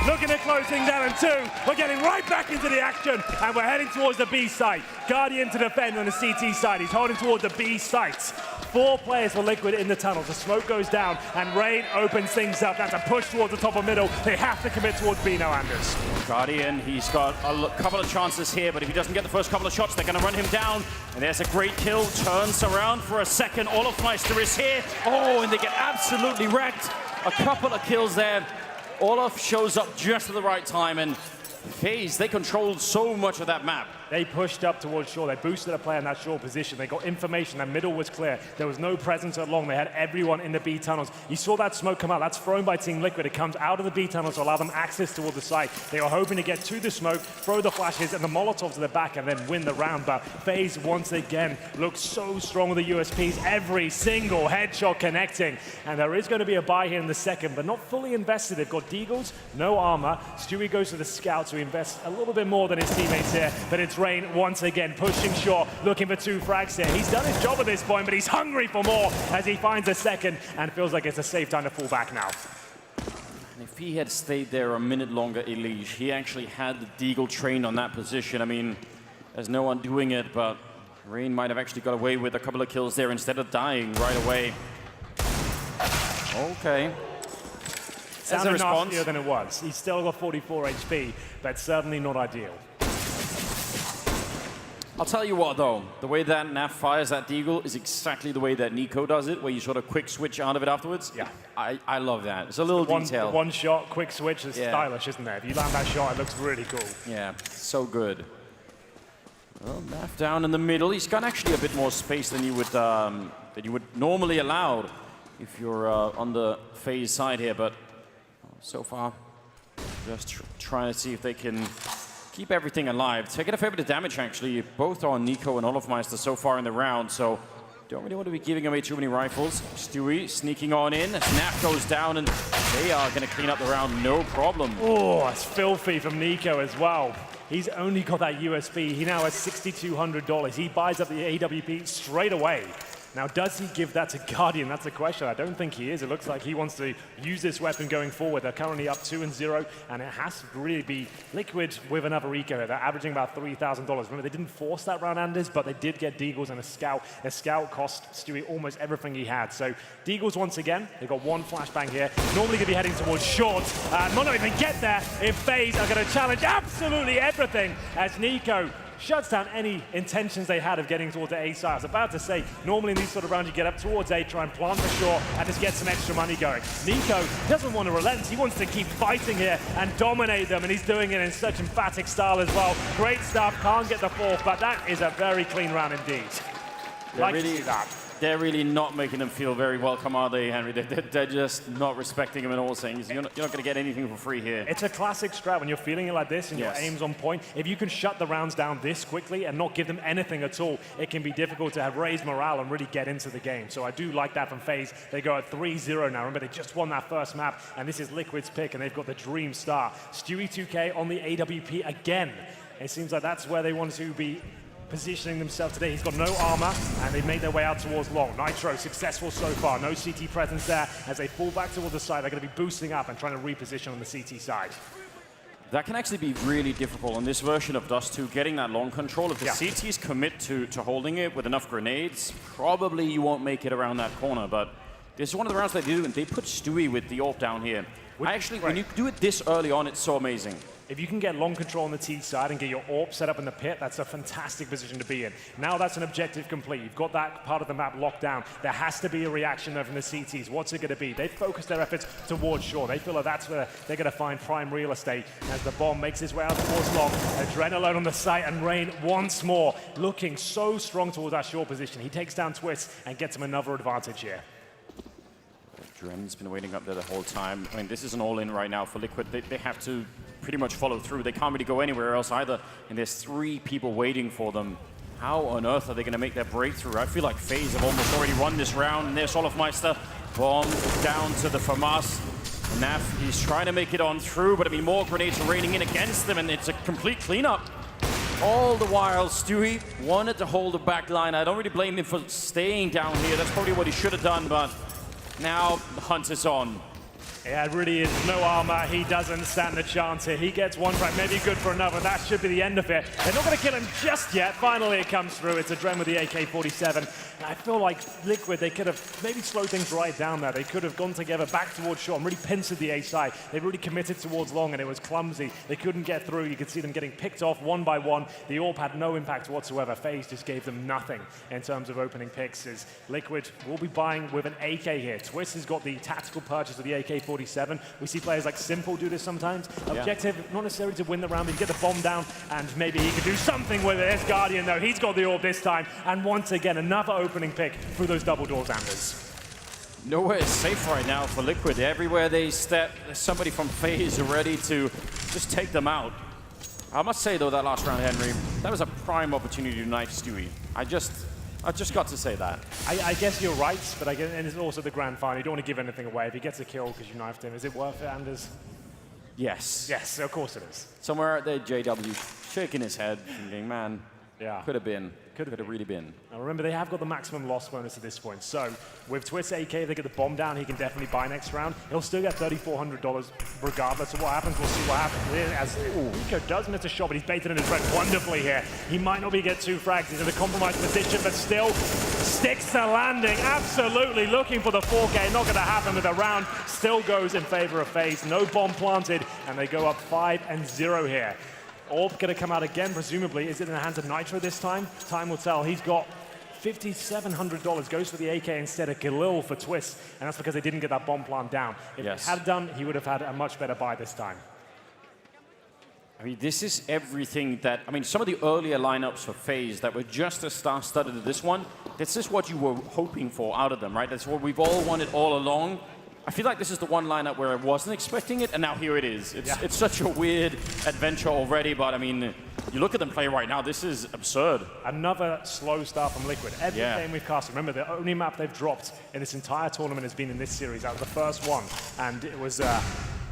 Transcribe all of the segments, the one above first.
looking at closing down in 2. We're getting right back into the action, and we're heading towards the B site. Guardian to defend on the CT side. He's holding towards the B sites. 4 players for Liquid in the tunnels. The smoke goes down, and Rain opens things up. That's a push towards the top of middle. They have to commit towards B now, Anders. Guardian, he's got a couple of chances here, but if he doesn't get the first couple of shots, they're going to run him down. And there's a great kill. Turns around for a second. Olofmeister is here. Oh, and they get absolutely wrecked. A couple of kills there. Olaf shows up just at the right time, and Faze, they controlled so much of that map. They pushed up towards shore. They boosted a player in that shore position. They got information. That middle was clear. There was no presence at long. They had everyone in the B tunnels. You saw that smoke come out. That's thrown by Team Liquid. It comes out of the B tunnels to allow them access toward the site. They were hoping to get to the smoke, throw the flashes and the Molotovs to the back, and then win the round. But Faze once again looks so strong with the USPs. Every single headshot connecting. And there is going to be a buy here in the second, but not fully invested. They've got Deagles, no armor. Stewie goes to the scouts, who invest a little bit more than his teammates here. But it's Rain once again pushing short, looking for 2 frags here. He's done his job at this point, but he's hungry for more as he finds a second and feels like it's a safe time to fall back now. And if he had stayed there a minute longer, Elige, he actually had the Deagle trained on that position. I mean, there's no one doing it, but Rain might have actually got away with a couple of kills there instead of dying right away. Okay. Sounded nastier than it was. He's still got 44 HP, but certainly not ideal. I'll tell you what, though. The way that Naf fires that Deagle is exactly the way that Nico does it, where you sort of quick switch out of it afterwards. Yeah. I love that. It's a little detail. One shot, quick switch is stylish, isn't there? If you land that shot, it looks really cool. Yeah, so good. Well, Naf down in the middle. He's got actually a bit more space than you would normally allow if you're on the Faze side here, but so far, just trying to see if they can keep everything alive. Taking a fair bit of damage, actually. Both on Nico and Olofmeister so far in the round, so don't really want to be giving away too many rifles. Stewie sneaking on in. Snap goes down, and they are going to clean up the round, no problem. Oh, it's filthy from Nico as well. He's only got that USP. He now has $6,200. He buys up the AWP straight away. Now, does he give that to Guardian? That's the question. I don't think he is. It looks like he wants to use this weapon going forward. They're currently up 2-0, and it has to really be Liquid with another eco. They're averaging about $3,000. Remember, they didn't force that round, Anders, but they did get Deagles and a scout. A scout cost Stewie almost everything he had. So Deagles once again. They've got 1 flashbang here. Normally going to be heading towards short. Might not even get there if Faze are going to challenge absolutely everything as Nico shuts down any intentions they had of getting towards the A side. I was about to say, normally in these sort of rounds, you get up towards A, try and plant for sure, and just get some extra money going. Nico doesn't want to relent. He wants to keep fighting here and dominate them, and he's doing it in such emphatic style as well. Great stuff. Can't get the 4th, but that is a very clean round indeed. Like to see that. They're really not making them feel very welcome, are they, Henry? They're just not respecting him at all, saying you're not going to get anything for free here. It's a classic strat when you're feeling it like this and your aim's on point. If you can shut the rounds down this quickly and not give them anything at all, it can be difficult to have raised morale and really get into the game. So I do like that from Faze. They go at 3-0 now. Remember, they just won that first map, and this is Liquid's pick, and they've got the dream start. Stewie 2K on the AWP again. It seems like that's where they want to be positioning themselves today. He's got no armor, and they've made their way out towards long. Nitro successful so far. No CT presence there. As they fall back towards the side, they're going to be boosting up and trying to reposition on the CT side. That can actually be really difficult on this version of Dust 2, getting that long control. If the CTs commit to holding it with enough grenades, probably you won't make it around that corner, but this is one of the rounds they do, and they put Stewie with the AWP down here. When you do it this early on, it's so amazing. If you can get long control on the T side and get your AWP set up in the pit, that's a fantastic position to be in. Now that's an objective complete. You've got that part of the map locked down. There has to be a reaction there from the CTs. What's it going to be? They've focused their efforts towards shore. They feel like that's where they're going to find prime real estate as the bomb makes its way out towards long. Adrenaline on the site, and Rain once more looking so strong towards that shore position. He takes down Twist and gets him another advantage here. Dren's been waiting up there the whole time. I mean, this is an all-in right now for Liquid. They have to pretty much follow through. They can't really go anywhere else either, and there's 3 people waiting for them. How on earth are they going to make their breakthrough? I feel like Faze have almost already won this round, and there's Olofmeister. Bomb down to the FAMAS. Naf, he's trying to make it on through, but I mean, more grenades are raining in against them, and it's a complete cleanup. All the while, Stewie wanted to hold the back line. I don't really blame him for staying down here. That's probably what he should have done, but now the hunt is on. Yeah, it really is. No armor. He doesn't stand a chance here. He gets one frag, maybe good for another. That should be the end of it. They're not going to kill him just yet. Finally, it comes through. It's Adren with the AK-47. And I feel like Liquid, they could have maybe slowed things right down there. They could have gone together back towards short and really pincered the A side. They really committed towards long, and it was clumsy. They couldn't get through. You could see them getting picked off one by one. The AWP had no impact whatsoever. Faze just gave them nothing in terms of opening picks. As Liquid will be buying with an AK here. Twist has got the tactical purchase of the AK-47. We see players like Simple do this sometimes. Objective, not necessarily to win the round, but you get the bomb down, and maybe he could do something with it. There's Guardian, though. He's got the AWP this time, and once again, another opening pick through those double doors, Anders. Nowhere is safe right now for Liquid. Everywhere they step, there's somebody from FaZe ready to just take them out. I must say, though, that last round, Henry, that was a prime opportunity to knife Stewie. I just got to say that. I guess you're right, but and it's also the grand final. You don't want to give anything away. If he gets a kill because you knifed him, is it worth it, Anders? Yes. Yes, of course it is. Somewhere out there, JW shaking his head, thinking, man, could have been. Could have really been. Now remember, they have got the maximum loss bonus at this point. So with Twist AK, if they get the bomb down, he can definitely buy next round. He'll still get $3,400 regardless of what happens. We'll see what happens. As Nico does miss a shot, but he's baited in his red wonderfully here. He might not be get 2 frags. He's in a compromised position, but still sticks to landing. Absolutely looking for the 4K. Not going to happen, but the round still goes in favor of FaZe. No bomb planted, and they go up 5-0 here. AWP going to come out again, presumably. Is it in the hands of Nitro this time? Time will tell. He's got $5,700. Goes for the AK instead of Galil for Twist, and that's because they didn't get that bomb plant down. If he had done, he would have had a much better buy this time. I mean, this is everything that... I mean, some of the earlier lineups for FaZe that were just as star-studded as this one, this is what you were hoping for out of them, right? That's what we've all wanted all along. I feel like this is the one lineup where I wasn't expecting it, and now here it is. It's such a weird adventure already, but I mean, you look at them play right now, this is absurd. Another slow start from Liquid. Every game we've cast, remember, the only map they've dropped in this entire tournament has been in this series. That was the first one, and it was a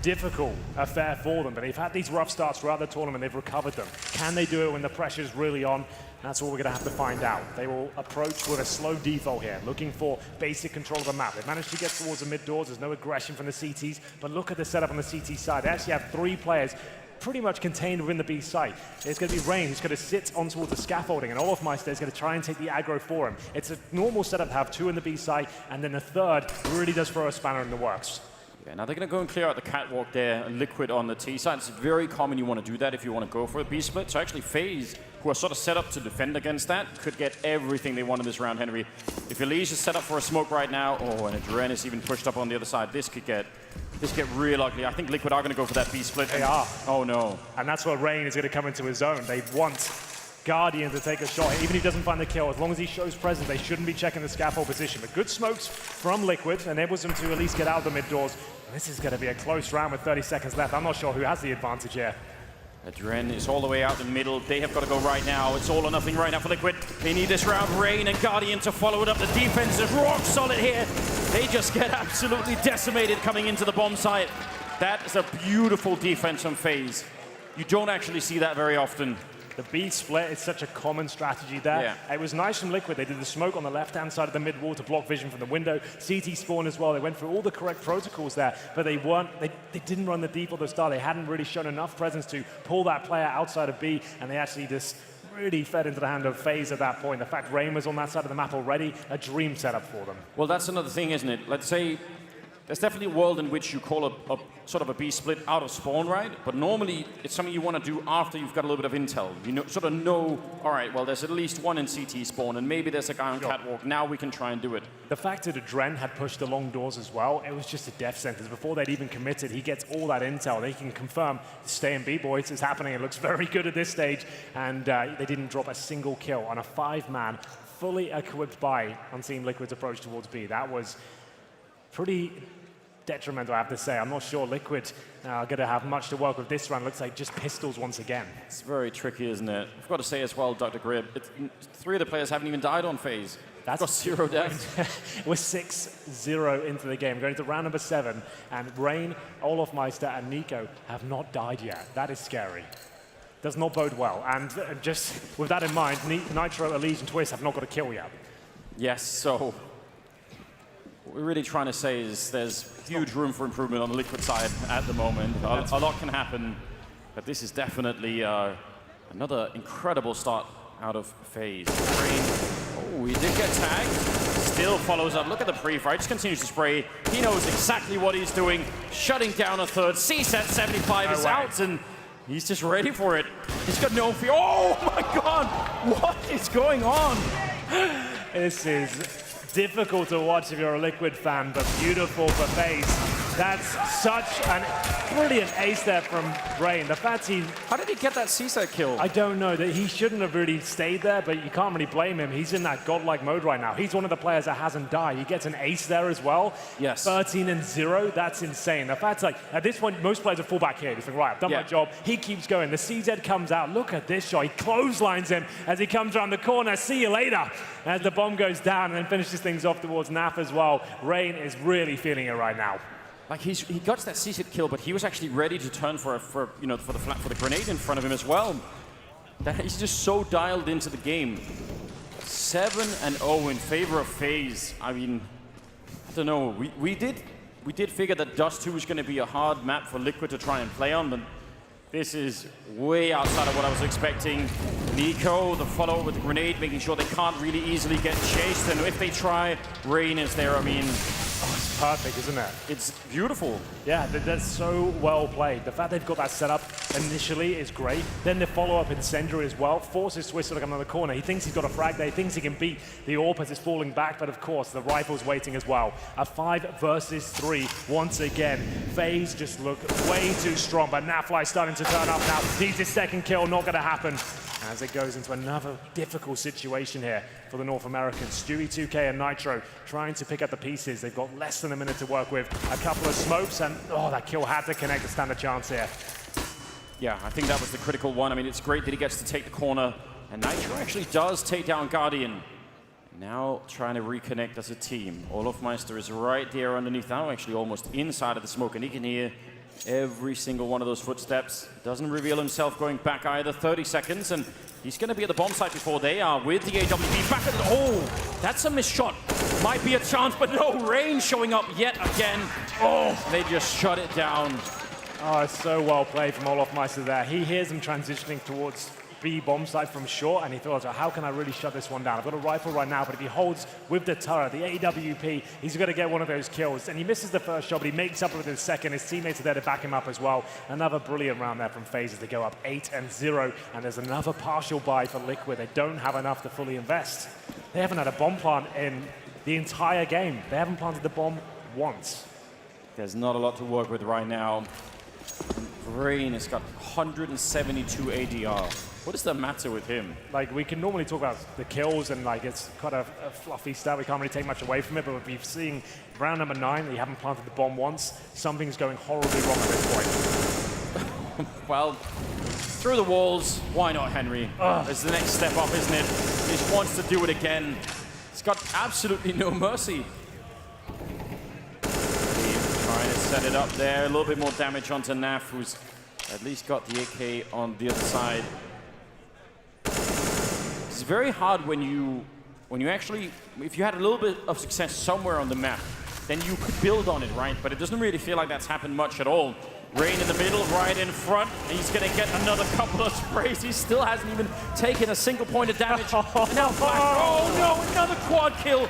difficult affair for them, but they've had these rough starts throughout the tournament. They've recovered them. Can they do it when the pressure's really on? That's what we're going to have to find out. They will approach with a slow default here, looking for basic control of the map. They've managed to get towards the mid doors. There's no aggression from the CTs, but look at the setup on the CT side. They actually have 3 players pretty much contained within the B site. It's going to be Rain who's going to sit on towards the scaffolding, and Olofmeister is going to try and take the aggro for him. It's a normal setup to have 2 in the B site, and then the third really does throw a spanner in the works. Yeah, now they're going to go and clear out the catwalk there, and Liquid on the T side. It's very common you want to do that if you want to go for a B split. So actually FaZe, who are sort of set up to defend against that, could get everything they want in this round, Henry. If Elise is set up for a smoke right now, and Adren is even pushed up on the other side, this could get real ugly. I think Liquid are going to go for that B split. They are. Oh no. And that's where Rain is going to come into his own. They want Guardian to take a shot. Even if he doesn't find the kill, as long as he shows presence, they shouldn't be checking the scaffold position. But good smokes from Liquid enables them to at least get out of the mid doors. This is going to be a close round with 30 seconds left. I'm not sure who has the advantage here. Adren is all the way out in the middle. They have got to go right now. It's all or nothing right now for Liquid. They need this round. Rain and Guardian to follow it up. The defense is rock solid here. They just get absolutely decimated coming into the bomb site. That is a beautiful defense from FaZe. You don't actually see that very often. The B split is such a common strategy there. Yeah. It was nice from Liquid. They did the smoke on the left-hand side of the mid wall to block vision from the window. CT spawn as well. They went through all the correct protocols there, but they didn't run the default of start. They hadn't really shown enough presence to pull that player outside of B, and they actually just really fed into the hand of FaZe at that point. The fact Rain was on that side of the map already, a dream setup for them. Well, that's another thing, isn't it? Let's say there's definitely a world in which you call a sort of a B split out of spawn, right? But normally it's something you want to do after you've got a little bit of intel. You sort of know, all right, well, there's at least one in CT spawn, and maybe there's a guy on catwalk. Now we can try and do it. The fact that Adren had pushed the long doors as well, it was just a death sentence. Before they'd even committed, he gets all that intel. They can confirm, stay in B, boys, it's happening. It looks very good at this stage, and they didn't drop a single kill on a 5-man, fully equipped buy on Team Liquid's approach towards B. That was pretty detrimental, I have to say. I'm not sure Liquid are going to have much to work with this round. Looks like just pistols once again. It's very tricky, isn't it? I've got to say as well, Dr. Grib, 3 of the players haven't even died on FaZe. That's got 0 deaths. We're 6-0 into the game, going to round number 7, and Rain, Olofmeister, and Nico have not died yet. That is scary. Does not bode well. And just with that in mind, Nitro, Elise, and Twist have not got a kill yet. Yes, so What we're really trying to say is there's huge room for improvement on the Liquid side at the moment. A lot can happen, but this is definitely another incredible start out of Faze. Oh, he did get tagged. Still follows up. Look at the pre-fire. Just continues to spray. He knows exactly what he's doing. Shutting down a third. C-set 75 is out, and he's just ready for it. He's got no fear. Oh my God! What is going on? This is difficult to watch if you're a Liquid fan, but beautiful for Faze. That's such a brilliant ace there from Rain. The fact How did he get that C-set kill? I don't know. That he shouldn't have really stayed there, but you can't really blame him. He's in that godlike mode right now. He's one of the players that hasn't died. He gets an ace there as well. Yes. 13-0, that's insane. The fact, like, at this point, most players are full back here. He's like, right, I've done my job. He keeps going. The CZ comes out. Look at this shot. He clotheslines him as he comes around the corner. See you later. As the bomb goes down and then finishes things off towards Naf as well. Rain is really feeling it right now. Like he got that C-set kill, but he was actually ready to turn for the grenade in front of him as well. That he's just so dialed into the game. 7-0 in favor of Faze. I mean, I don't know. We did figure that Dust 2 was going to be a hard map for Liquid to try and play on, but this is way outside of what I was expecting. NiKo, the follow with the grenade, making sure they can't really easily get chased, and if they try, Rain is there. I mean, it's perfect, isn't it? It's beautiful. Yeah, that's so well played. The fact they've got that set up initially is great. Then the follow-up incendiary as well forces Twisted to come around the corner. He thinks he's got a frag there. He thinks he can beat the AWP as it's falling back, but of course, the rifle's waiting as well. A 5 versus 3 once again. Faze just look way too strong, but Nafly starting to turn up now. Needs his second kill, not going to happen. As it goes into another difficult situation here for the North Americans. Stewie 2K and Nitro trying to pick up the pieces. They've got less than a minute to work with. A couple of smokes, and oh, that kill had to connect to stand a chance here. Yeah, I think that was the critical one. I mean, it's great that he gets to take the corner, and Nitro actually does take down Guardian. Now trying to reconnect as a team. Olofmeister is right there underneath now, actually almost inside of the smoke, and he can hear every single one of those footsteps. Doesn't reveal himself going back either. 30 seconds, and he's going to be at the bomb site before they are with the AWP. Back at the... Oh, that's a missed shot. Might be a chance, but no, Rain showing up yet again. Oh, they just shut it down. Oh, it's so well played from Olofmeister there. He hears them transitioning towards B bomb site from short, and he thought, how can I really shut this one down? I've got a rifle right now, but if he holds with the turret, the AWP, he's going to get one of those kills. And he misses the first shot, but he makes up with his second. His teammates are there to back him up as well. Another brilliant round there from Faze as they go up 8-0. And there's another partial buy for Liquid. They don't have enough to fully invest. They haven't had a bomb plant in the entire game. They haven't planted the bomb once. There's not a lot to work with right now. Rain has got 172 ADR. What is the matter with him? Like, we can normally talk about the kills, and like it's quite a fluffy stat. We can't really take much away from it, but we've seen round number 9 that you haven't planted the bomb once. Something's going horribly wrong at this point. Well, through the walls, why not, Henry? It's the next step up, isn't it? He just wants to do it again. He's got absolutely no mercy. Trying to set it up there. A little bit more damage onto Naf, who's at least got the AK on the other side. It's very hard when you actually, if you had a little bit of success somewhere on the map, then you could build on it, right? But it doesn't really feel like that's happened much at all. Rain in the middle, right in front. He's going to get another couple of sprays. He still hasn't even taken a single point of damage. Now, oh no, another quad kill.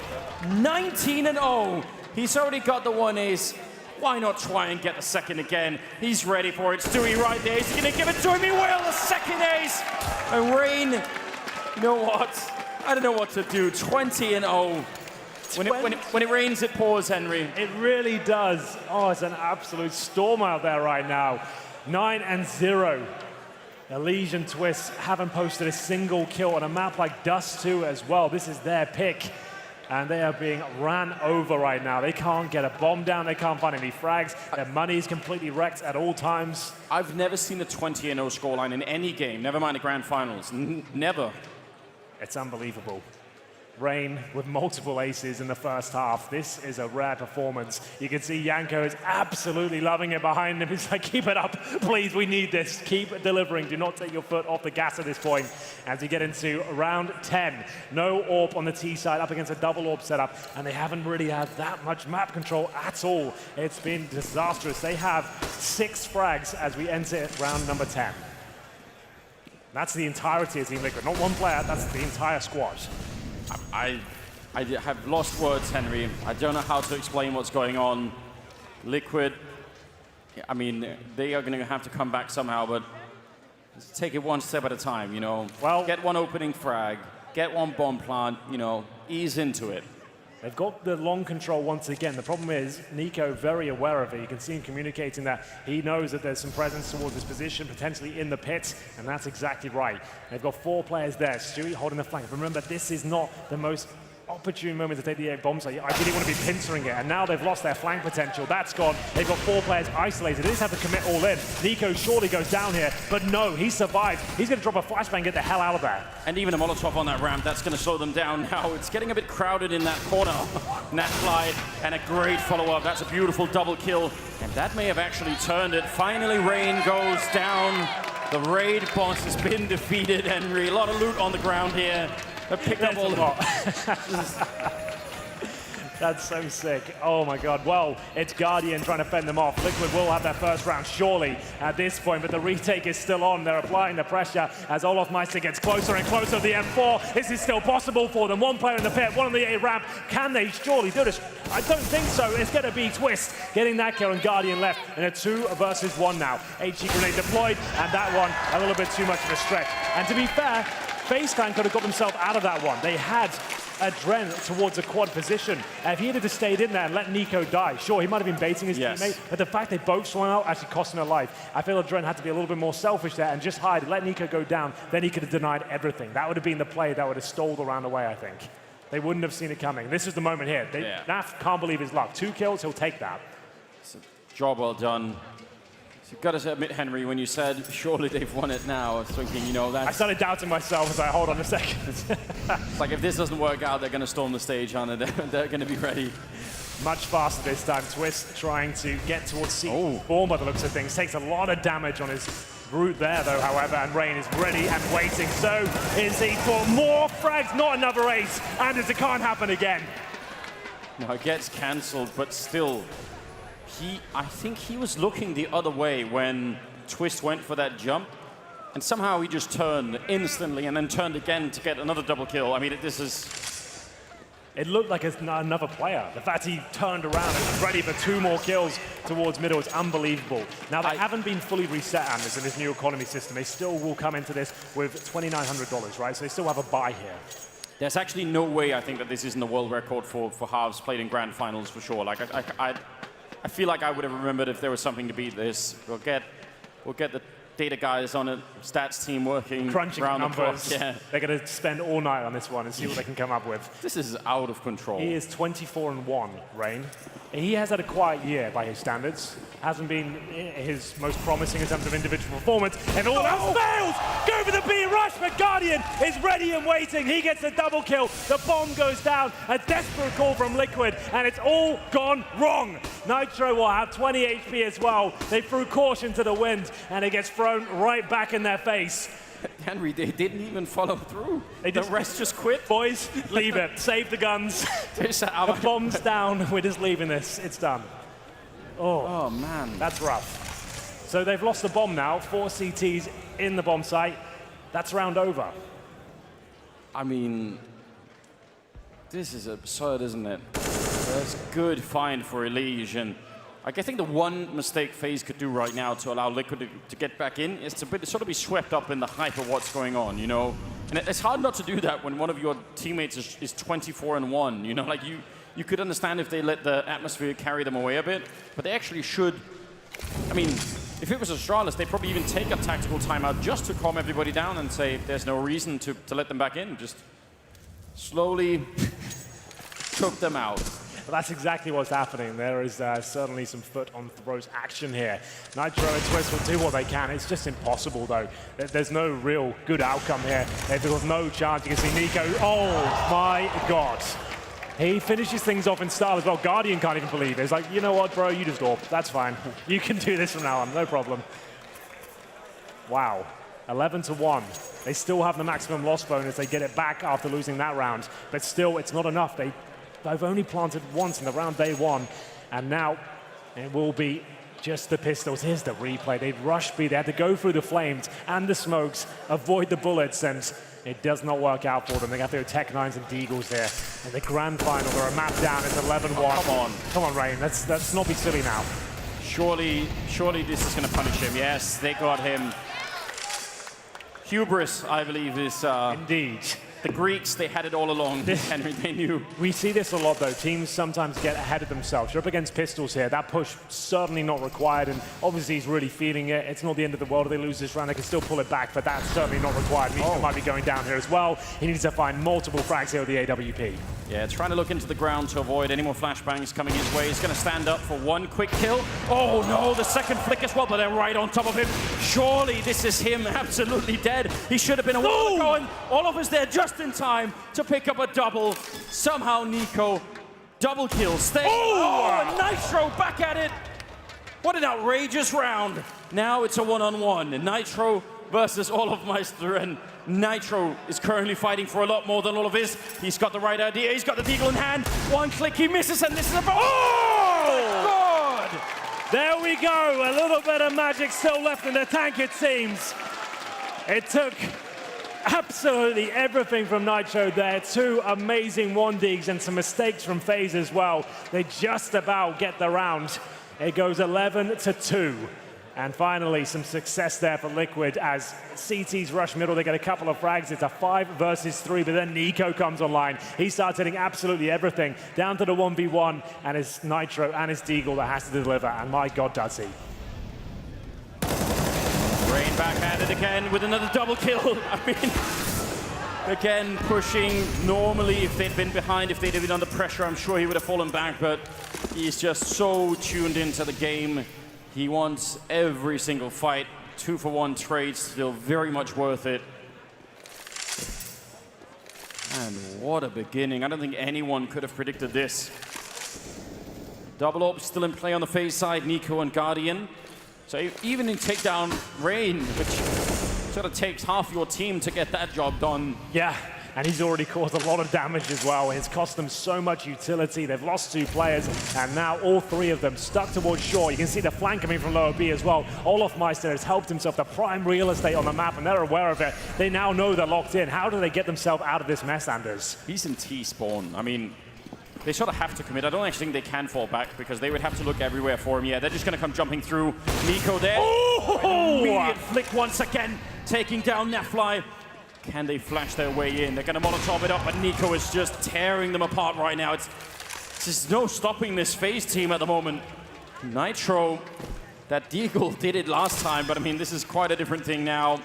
19-0. He's already got the one ace. Why not try and get the second again? He's ready for it. Stewie right there. He's going to give it to him. He will. The second ace. And Rain, you know what? I don't know what to do. 20-0. When it rains, it pours, Henry. It really does. Oh, it's an absolute storm out there right now. 9-0. Elysian Twists haven't posted a single kill on a map like Dust 2 as well. This is their pick. And they are being ran over right now. They can't get a bomb down. They can't find any frags. Their money is completely wrecked at all times. I've never seen a 20-0 scoreline in any game, never mind the grand finals. Never. It's unbelievable. Rain with multiple aces in the first half. This is a rare performance. You can see Yanko is absolutely loving it behind him. He's like, keep it up, please, we need this. Keep delivering, do not take your foot off the gas at this point. As we get into round 10, no AWP on the T side, up against a double AWP setup, and they haven't really had that much map control at all. It's been disastrous. They have 6 frags as we enter round number 10. That's the entirety of Team Liquid, not one player, that's the entire squad. I have lost words, Henry. I don't know how to explain what's going on. Liquid, I mean, they are going to have to come back somehow, but let's take it one step at a time, you know. Well, get one opening frag, get one bomb plant, you know, ease into it. They've got the long control once again. The problem is, Nico very aware of it. You can see him communicating that he knows that there's some presence towards his position, potentially in the pit, and that's exactly right. They've got 4 players there. Stewie holding the flank. Remember, this is not the most opportune moment to take the 8 bombs. I really want to be pincering it, and now they've lost their flank potential. That's gone. They've got 4 players isolated. They just have to commit all in. Nico surely goes down here, but no, he survives. He's going to drop a flashbang and get the hell out of there. And even a Molotov on that ramp, that's going to slow them down now. It's getting a bit crowded in that corner. Nat fly and a great follow-up. That's a beautiful double kill, and that may have actually turned it. Finally, Rain goes down. The raid boss has been defeated, Henry. A lot of loot on the ground here. They've picked up all the... That's so sick. Oh my God. Well, it's Guardian trying to fend them off. Liquid will have their first round surely at this point, but the retake is still on. They're applying the pressure as Olof Meister gets closer and closer to the M4. This is still possible for them. 1 player in the pit, 1 on the A ramp. Can they surely do this? I don't think so. It's going to be Twist getting that kill and Guardian left in a 2 versus 1 now. HE grenade deployed, and that one a little bit too much of a stretch. And to be fair, Faze could have got themselves out of that one. They had a Dren towards a quad position. If he had just stayed in there and let Nico die, sure, he might have been baiting his teammate, but the fact they both swung out actually cost him a life. I feel that Dren had to be a little bit more selfish there and just hide, let Nico go down, then he could have denied everything. That would have been the play that would have stole the round away, I think. They wouldn't have seen it coming. This is the moment here. Naf can't believe his luck. 2 kills, he'll take that. It's a job well done. You've got to admit, Henry, when you said, surely they've won it now, I was thinking, you know, that's... I started doubting myself as I hold on a second. It's like, if this doesn't work out, they're going to storm the stage, aren't they? They're going to be ready. Much faster this time. Twist trying to get towards C4 by the looks of things. Takes a lot of damage on his route there, though, however, and Rain is ready and waiting. So is he for more frags, not another ace, and it can't happen again. No, it gets cancelled, but still... I think he was looking the other way when Twist went for that jump, and somehow he just turned instantly and then turned again to get another double kill. I mean, this is... It looked like another player. The fact he turned around and was ready for 2 more kills towards middle is unbelievable. Now, they haven't been fully reset, Anders, in this new economy system. They still will come into this with $2,900, right? So they still have a buy here. There's actually no way I think that this isn't a world record for halves played in grand finals for sure. Like, I feel like I would have remembered if there was something to beat this. We'll get the data guys on it, stats team working crunching around numbers. The clock. Yeah. They're going to spend all night on this one and see what they can come up with. This is out of control. He is 24-1, Rain. He has had a quiet year by his standards. Hasn't been his most promising in terms of individual performance. And all else fails! Go for the B rush, but Guardian is ready and waiting. He gets the double kill. The bomb goes down. A desperate call from Liquid, and it's all gone wrong. Nitro will have 20 HP as well. They threw caution to the wind, and it gets thrown right back in their face. Henry, they didn't even follow through. The rest just quit. Boys, leave it. Save the guns. The bomb's down. We're just leaving this. It's done. Oh, man. That's rough. So they've lost the bomb now. 4 CTs in the bomb site. That's round over. I mean, this is absurd, isn't it? That's good find for Elige, and I think the one mistake FaZe could do right now to allow Liquid to get back in is to sort of be swept up in the hype of what's going on, you know? And it's hard not to do that when one of your teammates is 24-1, you know? Like, you could understand if they let the atmosphere carry them away a bit, but they actually should. I mean, if it was Astralis, they'd probably even take a tactical timeout just to calm everybody down and say there's no reason to let them back in. Just slowly choke them out. But that's exactly what's happening. There is certainly some foot on throat action here. Nitro and Twist will do what they can. It's just impossible, though. There's no real good outcome here. There's no chance. You can see Nico. Oh, my God. He finishes things off in style as well. Guardian can't even believe it. It's like, you know what, bro? You just AWP. That's fine. You can do this from now on. No problem. Wow. 11-1. They still have the maximum loss bonus. They get it back after losing that round. But still, it's not enough. They've only planted once in the round they won. And now it will be just the pistols. Here's the replay. They rushed B. They had to go through the flames and the smokes, avoid the bullets, and it does not work out for them. They have to go Tech 9s and Deagles here. In the grand final, they're a map down. It's 11-1. Oh, come on. Come on, Rain. Let's not be silly now. Surely this is going to punish him. Yes, they got him. Hubris, I believe, is... Indeed. The Greeks, they had it all along, Henry, they knew. We see this a lot, though. Teams sometimes get ahead of themselves. You're up against pistols here. That push certainly not required, and obviously he's really feeling it. It's not the end of the world if they lose this round. They can still pull it back, but that's certainly not required. Nico might be going down here as well. He needs to find multiple frags here with the AWP. Yeah, trying to look into the ground to avoid any more flashbangs coming his way. He's going to stand up for one quick kill. Oh, no, the second flick as well, but they're right on top of him. Surely this is him absolutely dead. He should have been a while ago, and all of us there just in time to pick up a double. Somehow Nico double kill. And Nitro back at it. What an outrageous round. Now it's a one-on-one. Nitro versus Olofmeister, and Nitro is currently fighting for a lot more than all of his. He's got the right idea. He's got the deagle in hand. One click, he misses, and this is a... Oh, my God! There we go. A little bit of magic still left in the tank, it seems. It took absolutely everything from Nitro there. Two amazing 1-digs and some mistakes from Faze as well. They just about get the round. It goes 11-2. And finally, some success there for Liquid as CT's rush middle. They get a couple of frags. It's a 5 versus 3, but then Nico comes online. He starts hitting absolutely everything. Down to the 1v1, and it's Nitro and it's Deagle that has to deliver. And my God, does he. Rain backhanded again with another double kill. I mean, again, pushing. Normally, if they'd been behind, if they'd been under pressure, I'm sure he would have fallen back, but he's just so tuned into the game. He wants every single fight. 2-for-1 trades, still very much worth it. And what a beginning. I don't think anyone could have predicted this. Double AWP still in play on the Faze side, Nico and Guardian. So even in takedown Rain, which sort of takes half your team to get that job done. Yeah, and he's already caused a lot of damage as well. It's cost them so much utility. They've lost 2 players, and now all 3 of them stuck towards shore. You can see the flank coming from lower B as well. Olofmeister has helped himself the prime real estate on the map, and they're aware of it. They now know they're locked in. How do they get themselves out of this mess, Anders? He's in T-spawn. I mean, they sort of have to commit. I don't actually think they can fall back because they would have to look everywhere for him. Yeah, they're just going to come jumping through. Nico there. Oh! Immediate flick once again, taking down Nefly. Can they flash their way in? They're going to Molotov it up, but Nico is just tearing them apart right now. There's no stopping this Faze team at the moment. Nitro, that Deagle did it last time, but I mean, this is quite a different thing now.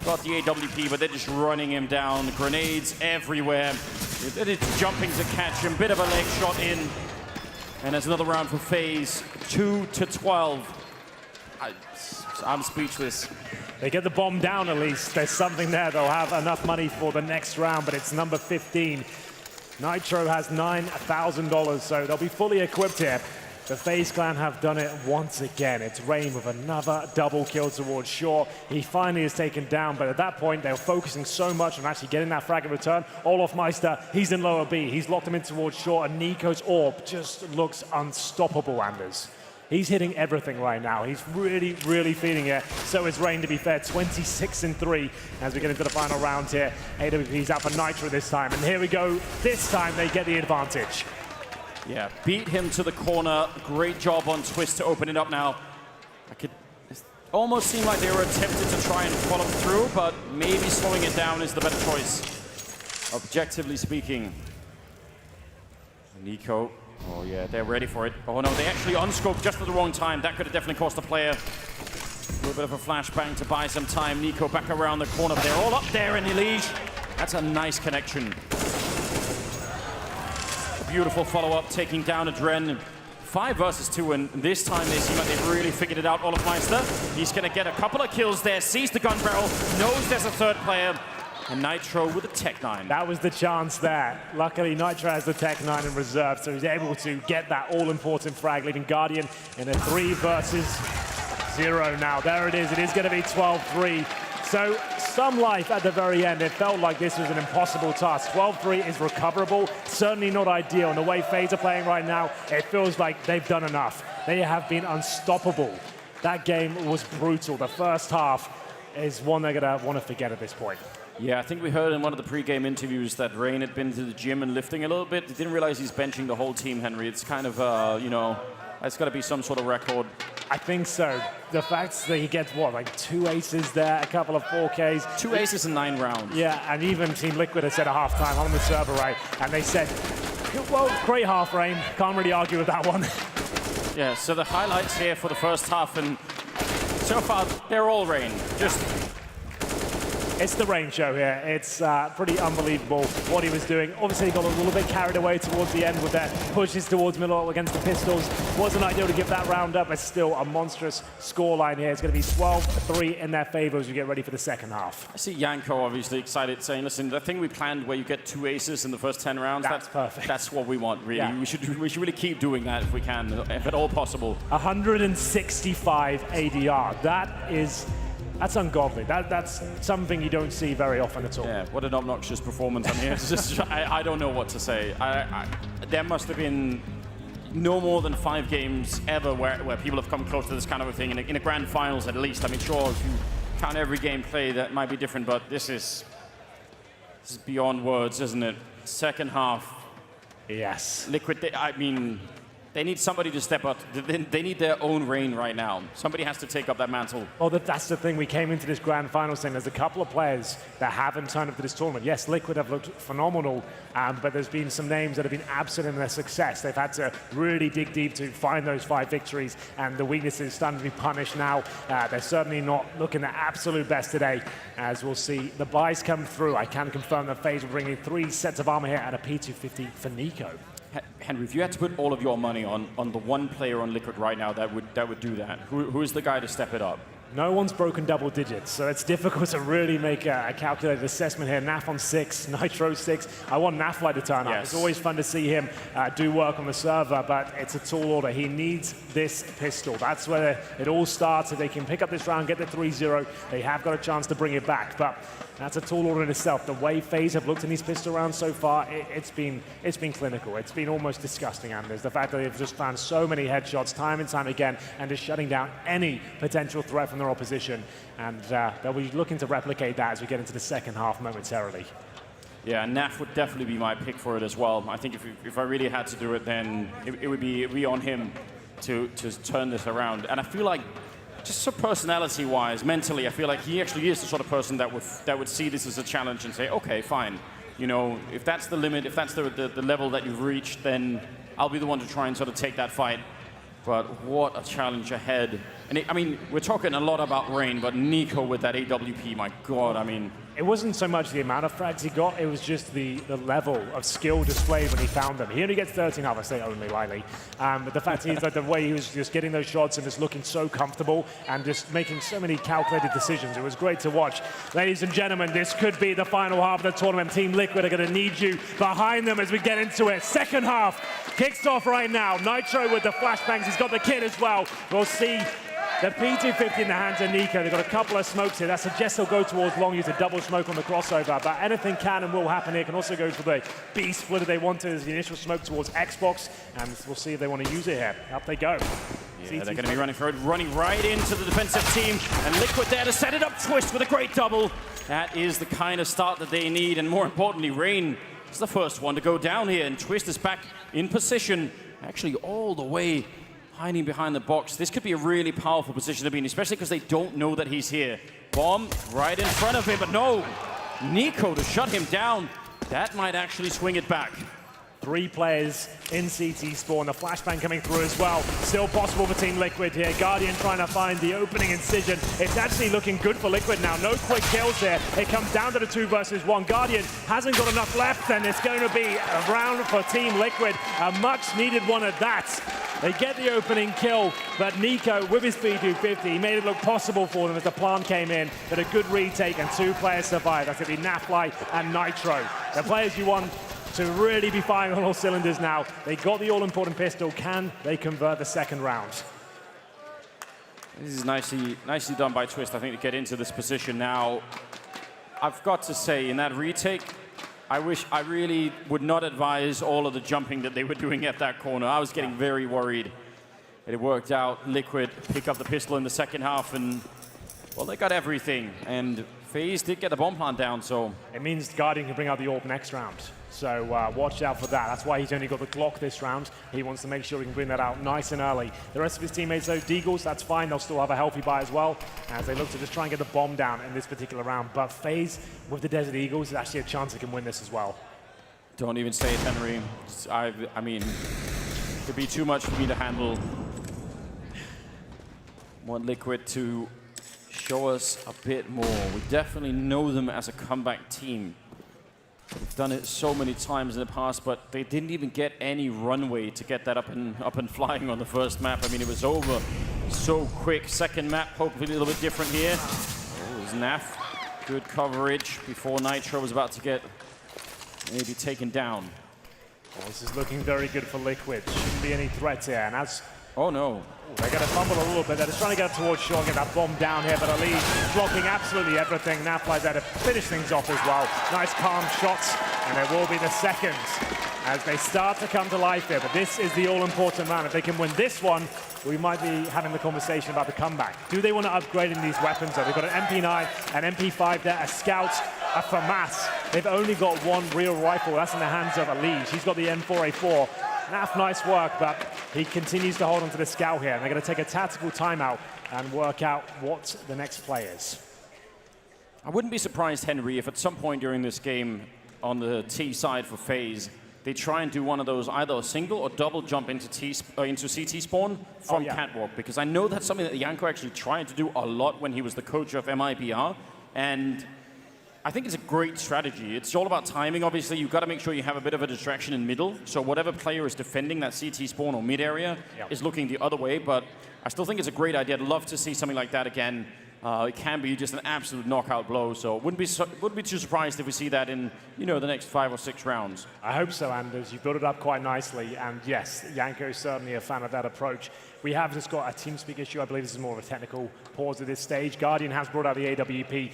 Got the AWP, but they're just running him down. Grenades everywhere. They're just jumping to catch him. Bit of a leg shot in. And there's another round for Faze. 2-12. I'm speechless. They get the bomb down at least. There's something there. They'll have enough money for the next round, but it's number 15. Nitro has $9,000, so they'll be fully equipped here. The Faze clan have done it once again. It's Rain with another double kill towards shore. He finally is taken down, but at that point, they were focusing so much on actually getting that frag in return. Olofmeister, he's in lower B. He's locked him in towards shore, and Nico's AWP just looks unstoppable, Anders. He's hitting everything right now. He's really, really feeling it. So is Rain, to be fair, 26-3 as we get into the final round here. AWP's out for Nitro this time, and here we go. This time, they get the advantage. Yeah, beat him to the corner. Great job on Twist to open it up now. It almost seemed like they were tempted to try and follow through, but maybe slowing it down is the better choice, objectively speaking. Nico, oh yeah, they're ready for it. Oh no, they actually unscoped just at the wrong time. That could have definitely cost a player. A little bit of a flashbang to buy some time. Nico back around the corner, but they're all up there in Elige. That's a nice connection. beautiful follow-up, taking down Adren. 5 versus 2, and this time they seem like they've really figured it out. Olofmeister, he's going to get a couple of kills there, sees the gun barrel, knows there's a third player, and Nitro with a Tech 9. That was the chance there. Luckily, Nitro has the Tech 9 in reserve, so he's able to get that all-important frag, leaving Guardian in a 3 versus 0 now. There it is going to be 12-3. So some life at the very end. It felt like this was an impossible task. 12-3 is recoverable, certainly not ideal. And the way Faze are playing right now, it feels like they've done enough. They have been unstoppable. That game was brutal. The first half is one they're going to want to forget at this point. Yeah, I think we heard in one of the pre-game interviews that Rain had been to the gym and lifting a little bit. He didn't realize he's benching the whole team, Henry. It's kind of, you know, it's got to be some sort of record. I think so. The fact that he gets, what, like 2 aces there, a couple of 4Ks. 2 aces in 9 rounds. Yeah, and even Team Liquid has said at halftime on the server, right? And they said, well, great half, Rain. Can't really argue with that one. Yeah, so the highlights here for the first half, and so far, they're all Rain. Just... It's the Rain show here. It's pretty unbelievable what he was doing. Obviously, he got a little bit carried away towards the end with their pushes towards middle against the Pistols. Wasn't ideal to give that round up, but still a monstrous scoreline here. It's going to be 12-3 in their favor as we get ready for the second half. I see Yanko obviously excited, saying, listen, the thing we planned where you get 2 aces in the first 10 rounds, that's perfect. That's what we want, really. Yeah. We should really keep doing that if we can, if at all possible. 165 ADR. That's ungodly. That's something you don't see very often at all. Yeah, what an obnoxious performance. I mean, it's just, I don't know what to say. There must have been no more than 5 games ever where people have come close to this kind of a thing, in a grand finals at least. I mean, sure, if you count every game play, that might be different, but this is beyond words, isn't it? Second half. Yes. Liquid, I mean, they need somebody to step up. They need their own Rain right now. Somebody has to take up that mantle. Well, that's the thing. We came into this grand finals thing. There's a couple of players that haven't turned up to this tournament. Yes, Liquid have looked phenomenal, but there's been some names that have been absent in their success. They've had to really dig deep to find those 5 victories, and the weaknesses starting to be punished now. They're certainly not looking their absolute best today, as we'll see the buys come through. I can confirm that Faze will bring in 3 sets of armor here and a P250 for Nico. Henry, if you had to put all of your money on the one player on Liquid right now that would do that, who is the guy to step it up? No one's broken double digits, so it's difficult to really make a calculated assessment here. Naf on 6, Nitro 6. I want Naflight to turn up. Yes. It's always fun to see him do work on the server, but it's a tall order. He needs this pistol. That's where it all starts. If they can pick up this round, get the 3-0, they have got a chance to bring it back. But that's a tall order in itself. The way FaZe have looked in these pistol rounds so far, it's been clinical. It's been almost disgusting, Anders. The fact that they've just found so many headshots time and time again and just shutting down any potential threat from their opposition. And they'll be looking to replicate that as we get into the second half momentarily. Yeah, Naf would definitely be my pick for it as well. I think if I really had to do it, then it would be on him to turn this around. And I feel like, just so personality-wise, mentally, I feel like he actually is the sort of person that would see this as a challenge and say, okay, fine. You know, if that's the limit, if that's the level that you've reached, then I'll be the one to try and sort of take that fight. But what a challenge ahead. And I mean, we're talking a lot about Rain, but Nico with that AWP, my God, I mean. It wasn't so much the amount of frags he got, it was just the level of skill displayed when he found them. He only gets 13 off, I say only lightly. But the fact is that the way he was just getting those shots and just looking so comfortable and just making so many calculated decisions, it was great to watch. Ladies and gentlemen, this could be the final half of the tournament. Team Liquid are going to need you behind them as we get into it. Second half kicks off right now. Nitro with the flashbangs, he's got the kit as well. We'll see the P250 in the hands of Nico. They've got a couple of smokes here. That suggests they'll go towards long, use a double smoke on the crossover. But anything can and will happen here. Can also go for the B split if they want to as the initial smoke towards Xbox. And we'll see if they want to use it here. Up they go. Yeah, they're going to be running for it, running right into the defensive team. And Liquid there to set it up. Twist with a great double. That is the kind of start that they need. And more importantly, Rain is the first one to go down here. And Twist is back in position, actually all the way hiding behind the box. This could be a really powerful position to be in, especially because they don't know that he's here. Bomb right in front of him, but no. Nico to shut him down. That might actually swing it back. 3 players in CT spawn. The flashbang coming through as well. Still possible for Team Liquid here. Guardian trying to find the opening incision. It's actually looking good for Liquid now. No quick kills here. It comes down to the 2 versus 1. Guardian hasn't got enough left, and it's going to be a round for Team Liquid. A much needed one at that. They get the opening kill, but NiKo with his P250, he made it look possible for them as the plant came in, but a good retake and 2 players survived. That's going to be Nafly and Nitro. The players you want to really be firing on all cylinders now. They got the all-important pistol. Can they convert the second round? This is nicely done by Twist, I think, to get into this position now. I've got to say, in that retake, I really would not advise all of the jumping that they were doing at that corner. I was getting very worried. But it worked out. Liquid pick up the pistol in the second half, and, well, they got everything. And Faze did get the bomb plant down, so... It means Guardian can bring out the AWP next round. So watch out for that. That's why he's only got the Glock this round. He wants to make sure he can bring that out nice and early. The rest of his teammates, though, Deagles, that's fine. They'll still have a healthy buy as well, as they look to just try and get the bomb down in this particular round. But Faze, with the Desert Eagles, there's actually a chance he can win this as well. Don't even say it, Henry. I mean, it'd be too much for me to handle. Want Liquid to show us a bit more. We definitely know them as a comeback team. They've done it so many times in the past, but they didn't even get any runway to get that up and flying on the first map. I mean, it was over so quick. Second map, hopefully a little bit different here. Oh, it was Naf. Good coverage before Nitro was about to get maybe taken down. Well, this is looking very good for Liquid. Shouldn't be any threats here. And as... Oh, no. They're going to fumble a little bit. They're just trying to get towards shore and get that bomb down here, but Ali blocking absolutely everything. Nafly's there to finish things off as well. Nice calm shots, and there will be the second as they start to come to life here. But this is the all-important round. If they can win this one, we might be having the conversation about the comeback. Do they want to upgrade in these weapons, though? They've got an MP9, an MP5 there, a Scout, a FAMAS. They've only got one real rifle. That's in the hands of Ali. She's got the M4A4. Naf, nice work, but he continues to hold on to the Scout here. And they're going to take a tactical timeout and work out what the next play is. I wouldn't be surprised, Henry, if at some point during this game on the T side for FaZe, they try and do one of those, either a single or double jump into CT spawn from Catwalk. Because I know that's something that Janko actually tried to do a lot when he was the coach of MIBR. And I think it's a great strategy. It's all about timing. Obviously, you've got to make sure you have a bit of a distraction in middle. So whatever player is defending that CT spawn or mid area is looking the other way. But I still think it's a great idea. I'd love to see something like that again. It can be just an absolute knockout blow. So wouldn't be too surprised if we see that in, you know, the next 5 or 6 rounds. I hope so, Anders. You built it up quite nicely. And yes, Janko is certainly a fan of that approach. We have just got a TeamSpeak issue. I believe this is more of a technical pause at this stage. Guardian has brought out the AWP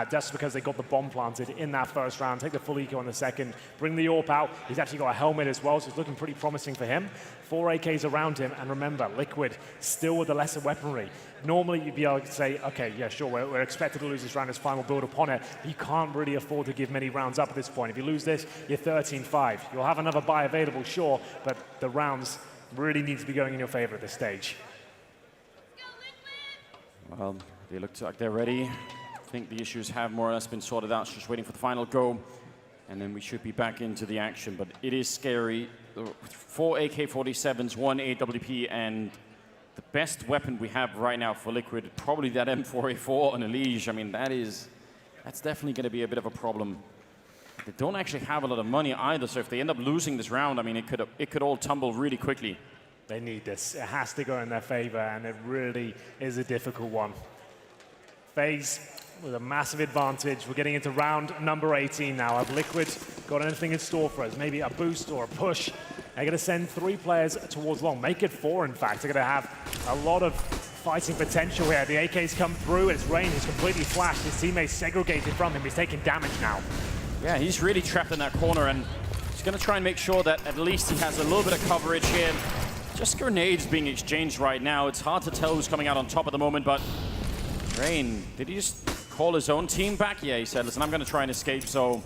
just because they got the bomb planted in that first round. Take the full eco in the second. Bring the AWP out. He's actually got a helmet as well, so it's looking pretty promising for him. 4 AKs around him. And remember, Liquid still with the lesser weaponry. Normally, you'd be able to say, okay, yeah, sure, we're expected to lose this round. It's fine, we'll build upon it. But you can't really afford to give many rounds up at this point. If you lose this, you're 13-5. You'll have another buy available, sure, but the rounds really need to be going in your favor at this stage. Well, they look like they're ready. I think the issues have more or less been sorted out. Just waiting for the final go. And then we should be back into the action. But it is scary. 4 AK-47s, 1 AWP, and the best weapon we have right now for Liquid, probably that M4A4 on Elige. I mean, that's definitely going to be a bit of a problem. They don't actually have a lot of money either, so if they end up losing this round, I mean, it could all tumble really quickly. They need this. It has to go in their favor, and it really is a difficult one. FaZe with a massive advantage. We're getting into round number 18 now. Have Liquid got anything in store for us? Maybe a boost or a push? They're going to send 3 players towards long. Make it 4, in fact. They're going to have a lot of fighting potential here. The AKs come through. It's Rain. He's completely flashed. His teammates segregated from him. He's taking damage now. Yeah, he's really trapped in that corner, and he's going to try and make sure that at least he has a little bit of coverage here. Just grenades being exchanged right now. It's hard to tell who's coming out on top at the moment, but Rain, did he just call his own team back? Yeah, he said, listen, I'm going to try and escape. So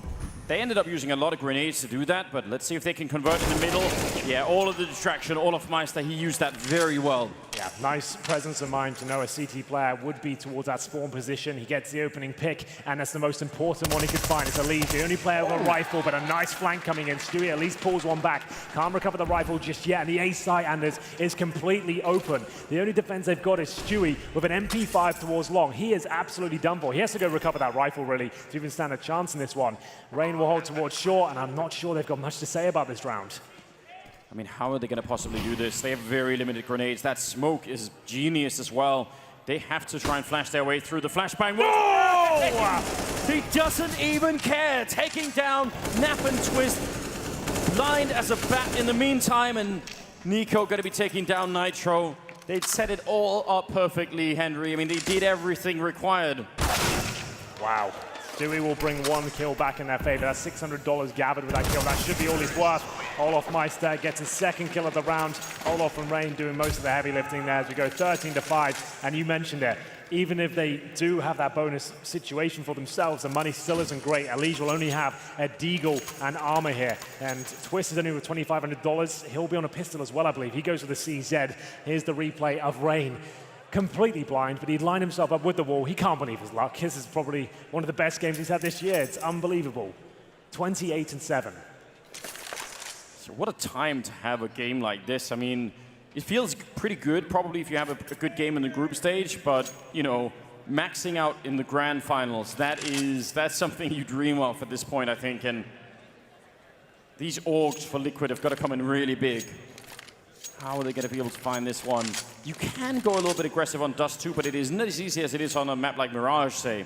they ended up using a lot of grenades to do that, but let's see if they can convert in the middle. Yeah, all of the distraction, all of Meister, he used that very well. Yeah, nice presence of mind to know a CT player would be towards that spawn position. He gets the opening pick, and that's the most important one he could find. It's Elise, the only player with a rifle, but a nice flank coming in. Stewie at least pulls one back. Can't recover the rifle just yet, and the A site Anders is completely open. The only defense they've got is Stewie with an MP5 towards long. He is absolutely done for. He has to go recover that rifle, really, to even stand a chance in this one. Rain will hold towards short, and I'm not sure they've got much to say about this round. I mean, how are they going to possibly do this? They have very limited grenades. That smoke is genius as well. They have to try and flash their way through the flashbang. Oh! He doesn't even care. Taking down Nap and Twist. Blind as a bat in the meantime, and Nico going to be taking down Nitro. They'd set it all up perfectly, Henry. I mean, they did everything required. Wow. Stewie will bring one kill back in their favor. That's $600 gathered with that kill. That should be all he's worth. Olaf Meister gets his second kill of the round. Olaf and Rain doing most of the heavy lifting there as we go 13-5. And you mentioned it. Even if they do have that bonus situation for themselves, the money still isn't great. Elige will only have a deagle and armor here. And Twist is only with $2,500. He'll be on a pistol as well, I believe. He goes with the CZ. Here's the replay of Rain. Completely blind, but he'd line himself up with the wall. He can't believe his luck. This is probably one of the best games he's had this year. It's unbelievable. 28-7. So what a time to have a game like this. I mean, it feels pretty good, probably, if you have a good game in the group stage, but, you know, maxing out in the grand finals, that's something you dream of at this point, I think, and these orgs for Liquid have got to come in really big. How are they going to be able to find this one? You can go a little bit aggressive on Dust too, but it isn't as easy as it is on a map like Mirage, say.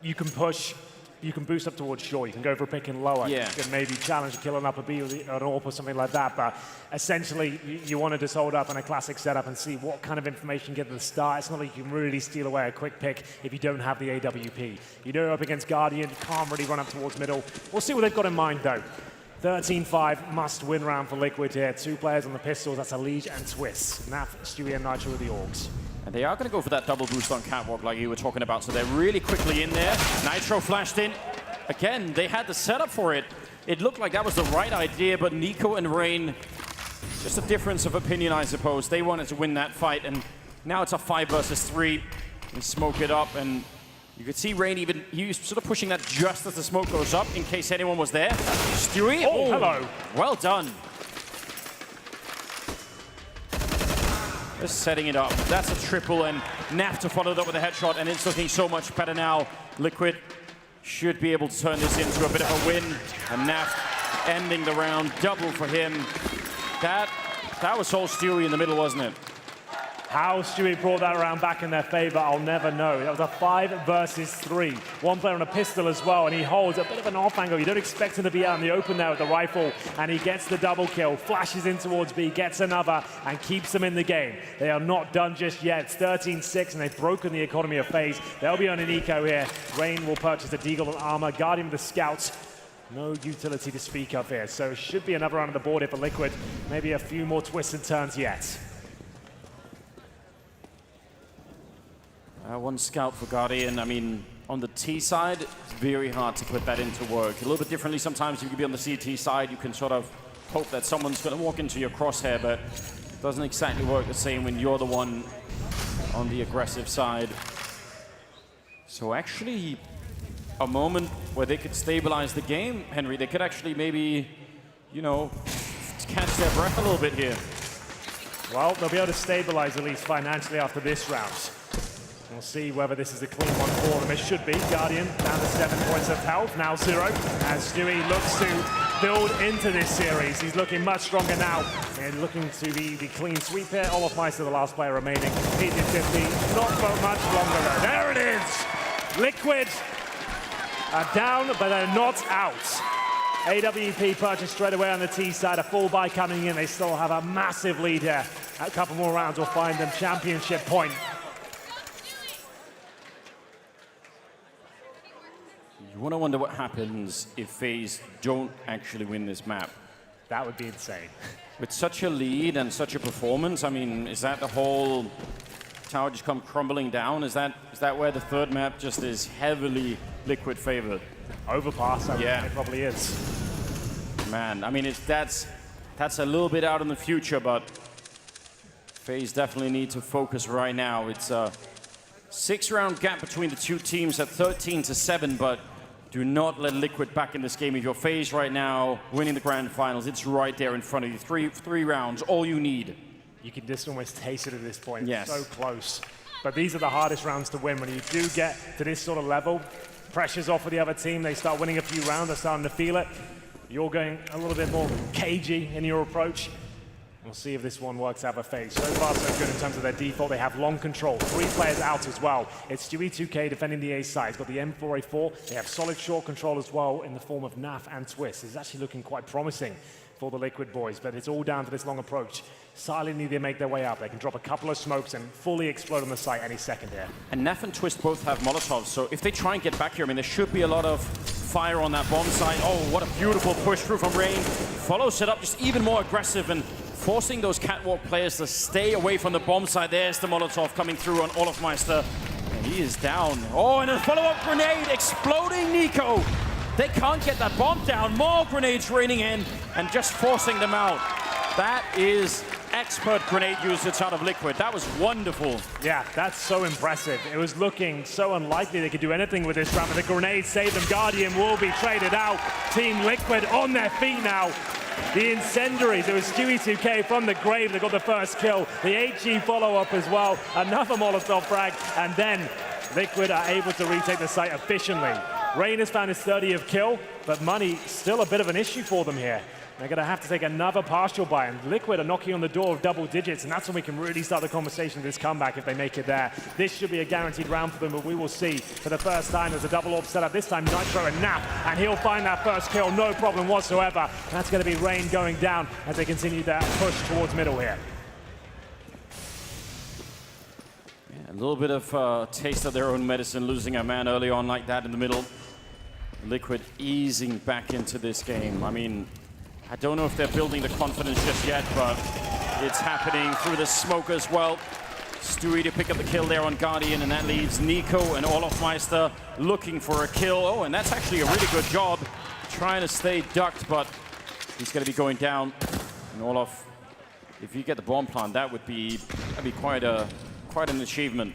You can push, you can boost up towards short, you can go for a pick and lower. Yeah. You can maybe challenge a kill on upper B or an AWP or something like that, but essentially you want to just hold up in a classic setup and see what kind of information you get at the start. It's not like you can really steal away a quick pick if you don't have the AWP. You know, up against Guardian, you can't really run up towards middle. We'll see what they've got in mind though. 13-5, must-win round for Liquid here. Two players on the pistols, that's Elige and Twist. Naf, Stewie, and Nitro with the Orgs. And they are going to go for that double boost on Catwalk like you were talking about, so they're really quickly in there. Nitro flashed in. Again, they had the setup for it. It looked like that was the right idea, but Nico and Rain, just a difference of opinion, I suppose. They wanted to win that fight, and now it's a 5 versus 3. They smoke it up, and you could see Rain even, he was sort of pushing that just as the smoke goes up in case anyone was there. Stewie, oh, hello. Well done. Just setting it up. That's a triple, and Naf to follow that with a headshot, and it's looking so much better now. Liquid should be able to turn this into a bit of a win, and Naf ending the round, double for him. That was all Stewie in the middle, wasn't it? How Stewie brought that around back in their favor, I'll never know. That was a 5 versus 3. One player on a pistol as well, and he holds a bit of an off angle. You don't expect him to be out in the open there with the rifle, and he gets the double kill, flashes in towards B, gets another, and keeps them in the game. They are not done just yet. It's 13-6, and they've broken the economy of Faze. They'll be on an eco here. Rain will purchase the deagle and armor, Guardian with the scouts. No utility to speak of here, so it should be another round on the board here for Liquid. Maybe a few more twists and turns yet. One scout for Guardian. I mean, on the T side, it's very hard to put that into work. A little bit differently sometimes. You can be on the CT side, you can sort of hope that someone's going to walk into your crosshair, but it doesn't exactly work the same when you're the one on the aggressive side. So actually, a moment where they could stabilize the game, Henry. They could actually maybe, you know, catch their breath a little bit here. Well, they'll be able to stabilize at least financially after this round. We'll see whether this is a clean one for them. It should be. Guardian down to 7 points of health, now 0. As Stewie looks to build into this series. He's looking much stronger now. And looking to be the clean sweep here. Olaf Meister, the last player remaining. 18-50, not for much longer though. There it is! Liquid are down, but they're not out. AWP purchased straight away on the T side. A full buy coming in. They still have a massive lead here. A couple more rounds will find them championship point. You want to wonder what happens if FaZe don't actually win this map. That would be insane. With such a lead and such a performance, I mean, is that the whole tower just come crumbling down? Is that where the third map just is heavily Liquid favored? Overpass, I yeah, think it probably is. Man, I mean, that's a little bit out in the future, but Faze definitely need to focus right now. It's a 6-round gap between the two teams at 13-7, but do not let Liquid back in this game. If you're Faze right now, winning the grand finals, it's right there in front of you. Three rounds, all you need. You can just almost taste it at this point. Yes. So close. But these are the hardest rounds to win. When you do get to this sort of level, pressure's off for the other team. They start winning a few rounds. They're starting to feel it. You're going a little bit more cagey in your approach. We'll see if this one works out for Faze. So far, so good in terms of their default. They have long control. 3 players out as well. It's Stewie2K defending the A side. He's got the M4A4. They have solid short control as well in the form of Naf and Twist. It's actually looking quite promising for the Liquid boys, but it's all down to this long approach. Silently, they make their way up. They can drop a couple of smokes and fully explode on the site any second here. And Naf and Twist both have Molotovs, so if they try and get back here, I mean, there should be a lot of fire on that bomb site. Oh, what a beautiful push through from Rain. Follows it up, just even more aggressive and forcing those catwalk players to stay away from the bomb site. There's the Molotov coming through on Olofmeister. And he is down. Oh, and a follow-up grenade exploding Nico. They can't get that bomb down. More grenades raining in and just forcing them out. That is expert grenade usage out of Liquid. That was wonderful. Yeah, that's so impressive. It was looking so unlikely they could do anything with this round, but the grenade saved them. Guardian will be traded out. Team Liquid on their feet now. The incendiaries, it was Stewie2K from the grave that got the first kill. The HE follow-up as well. Another Molotov frag, and then Liquid are able to retake the site efficiently. Rain has found his 30th kill, but money still a bit of an issue for them here. They're going to have to take another partial buy, and Liquid are knocking on the door of double digits, and that's when we can really start the conversation of this comeback if they make it there. This should be a guaranteed round for them, but we will see for the first time. There's a double orb setup, this time Nitro and Nap, and he'll find that first kill, no problem whatsoever. That's going to be Rain going down as they continue their push towards middle here. Yeah, a little bit of taste of their own medicine, losing a man early on like that in the middle. Liquid easing back into this game. I mean, I don't know if they're building the confidence just yet, but it's happening through the smoke as well. Stewie to pick up the kill there on Guardian, and that leaves Nico and Olofmeister looking for a kill. Oh, and that's actually a really good job trying to stay ducked, but he's going to be going down. And Olof, if you get the bomb plant, that'd be quite an achievement.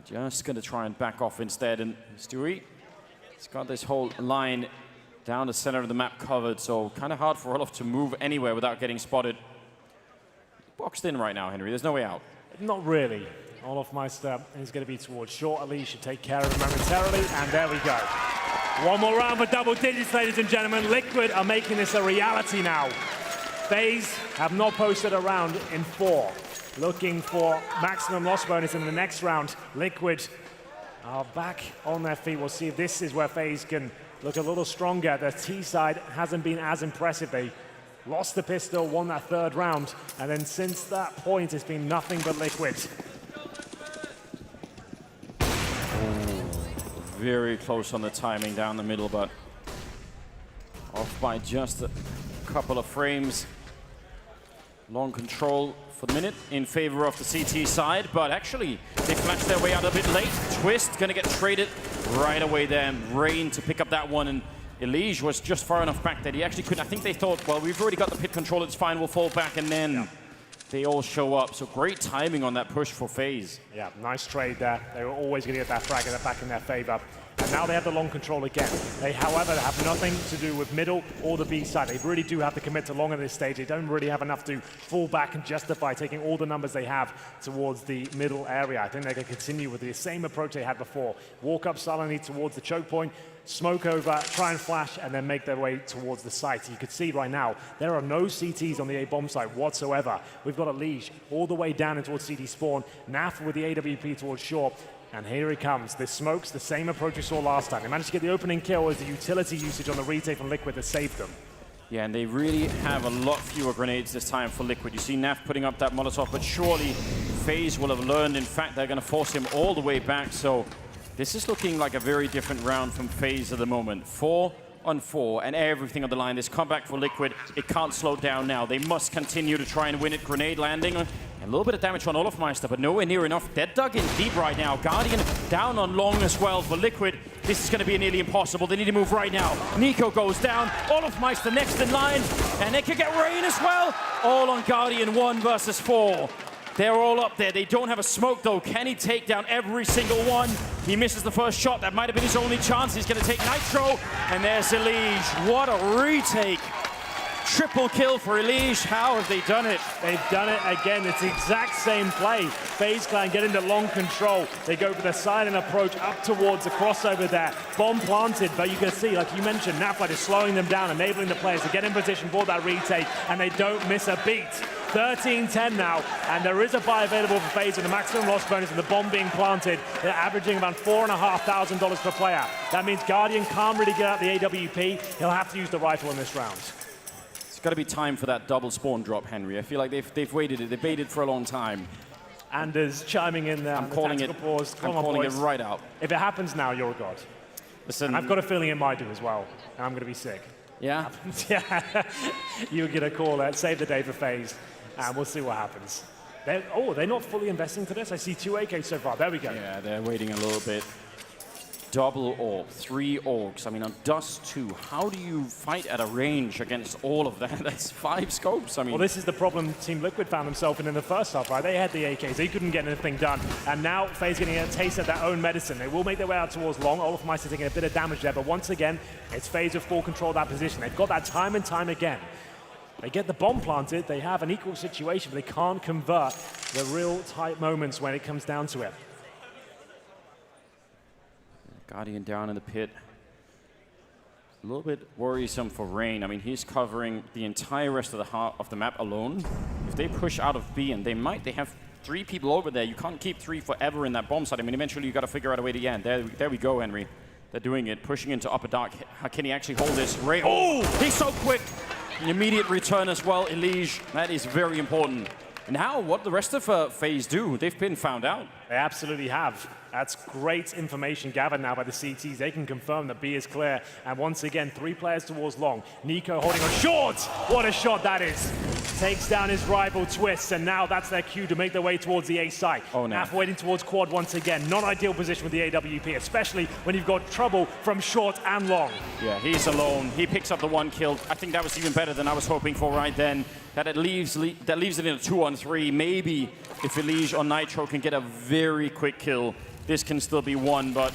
Just going to try and back off instead, and Stewie, he's got this whole line down the center of the map covered, so kind of hard for Olof to move anywhere without getting spotted. Boxed in right now, Henry. There's no way out. Not really. Olofmeister is going to be towards short. Ali should take care of him momentarily, and there we go. One more round for double digits, ladies and gentlemen. Liquid are making this a reality now. Faze have not posted a round in 4. Looking for maximum loss bonus in the next round. Liquid are back on their feet. We'll see if this is where Faze can look a little stronger. The T side hasn't been as impressive. They lost the pistol, won that 3rd round, and then since that point, it's been nothing but Liquid. Very close on the timing down the middle, but off by just a couple of frames. Long control for the minute in favor of the CT side, but actually they flashed their way out a bit late. Twist gonna get traded right away there. Rain to pick up that one, and Elige was just far enough back that he actually couldn't. I think they thought, well, we've already got the pit control, it's fine, we'll fall back, and then they all show up. So great timing on that push for Faze. Yeah, nice trade there. They were always gonna get that frag back in their favor. And now they have the long control again. They, however, have nothing to do with middle or the B side. They really do have to commit to long at this stage. They don't really have enough to fall back and justify taking all the numbers they have towards the middle area. I think they're going to continue with the same approach they had before. Walk up silently towards the choke point, smoke over, try and flash, and then make their way towards the site. You can see right now, there are no CTs on the A-bomb site whatsoever. We've got a Liege all the way down in towards CT spawn. Naf with the AWP towards shore. And here he comes. The smokes, the same approach we saw last time. They managed to get the opening kill as the utility usage on the retake from Liquid that saved them. Yeah, and they really have a lot fewer grenades this time for Liquid. You see Naf putting up that Molotov, but surely Faze will have learned. In fact, they're going to force him all the way back. So this is looking like a very different round from Faze at the moment. 4 on 4 and everything on the line. This comeback for Liquid, it can't slow down now. They must continue to try and win it. Grenade landing. A little bit of damage on Olofmeister, but nowhere near enough. They're dug in deep right now. Guardian down on long as well for Liquid. This is going to be nearly impossible. They need to move right now. Nico goes down. Olofmeister next in line. And they could get Rain as well. All on Guardian 1 versus 4. They're all up there. They don't have a smoke, though. Can he take down every single one? He misses the first shot. That might have been his only chance. He's going to take Nitro. And there's Elige. What a retake. Triple kill for Elige. How have they done it? They've done it again. It's the exact same play. FaZe Clan get into long control. They go for the silent approach up towards the crossover there. Bomb planted, but you can see, like you mentioned, Naflight is slowing them down, enabling the players to get in position for that retake, and they don't miss a beat. 13-10 now, and there is a buy available for FaZe with the maximum loss bonus and the bomb being planted. They're averaging around $4,500 per player. That means Guardian can't really get out the AWP. He'll have to use the rifle in this round. It's got to be time for that double spawn drop, Henry. I feel like they've waited it. They've waited for a long time. Anders chiming in there. I'm calling it. Pause. I'm calling it right out. If it happens now, you're a god. Listen, I've got a feeling it might do as well, and I'm going to be sick. Yeah? Yeah. You'll get a call there. Save the day for FaZe, and we'll see what happens. They're not fully investing for this. I see 2 AKs so far. There we go. Yeah, they're waiting a little bit. Double orc, 3 orcs. I mean, on Dust 2, how do you fight at a range against all of that? That's 5 scopes. I mean, well, this is the problem Team Liquid found themselves in the first half, right? They had the AKs. They couldn't get anything done. And now FaZe getting a taste of their own medicine. They will make their way out towards long. Olofmeister taking a bit of damage there. But once again, it's FaZe with full control of that position. They've got that time and time again. They get the bomb planted. They have an equal situation, but they can't convert the real tight moments when it comes down to it. Guardian down in the pit. A little bit worrisome for Rain. I mean, he's covering the entire rest of the map alone. If they push out of B, and they have 3 people over there. You can't keep 3 forever in that bomb site. I mean, eventually you got to figure out a way to end. There we go, Henry. They're doing it, pushing into upper dark. How can he actually hold this? Rain. Oh, he's so quick. An immediate return as well, Elige. That is very important. And now, what the rest of FaZe do? They've been found out. They absolutely have. That's great information gathered now by the CTs. They can confirm that B is clear. And once again, 3 players towards long. Nico holding on short. What a shot that is. Takes down his rival Twists, and now that's their cue to make their way towards the A site. Oh, no. Naf waiting towards quad once again. Not ideal position with the AWP, especially when you've got trouble from short and long. Yeah, he's alone. He picks up the 1 kill. I think that was even better than I was hoping for right then. That leaves it in a 2-on-3. Maybe if Elige or Nitro can get a very quick kill, this can still be won. But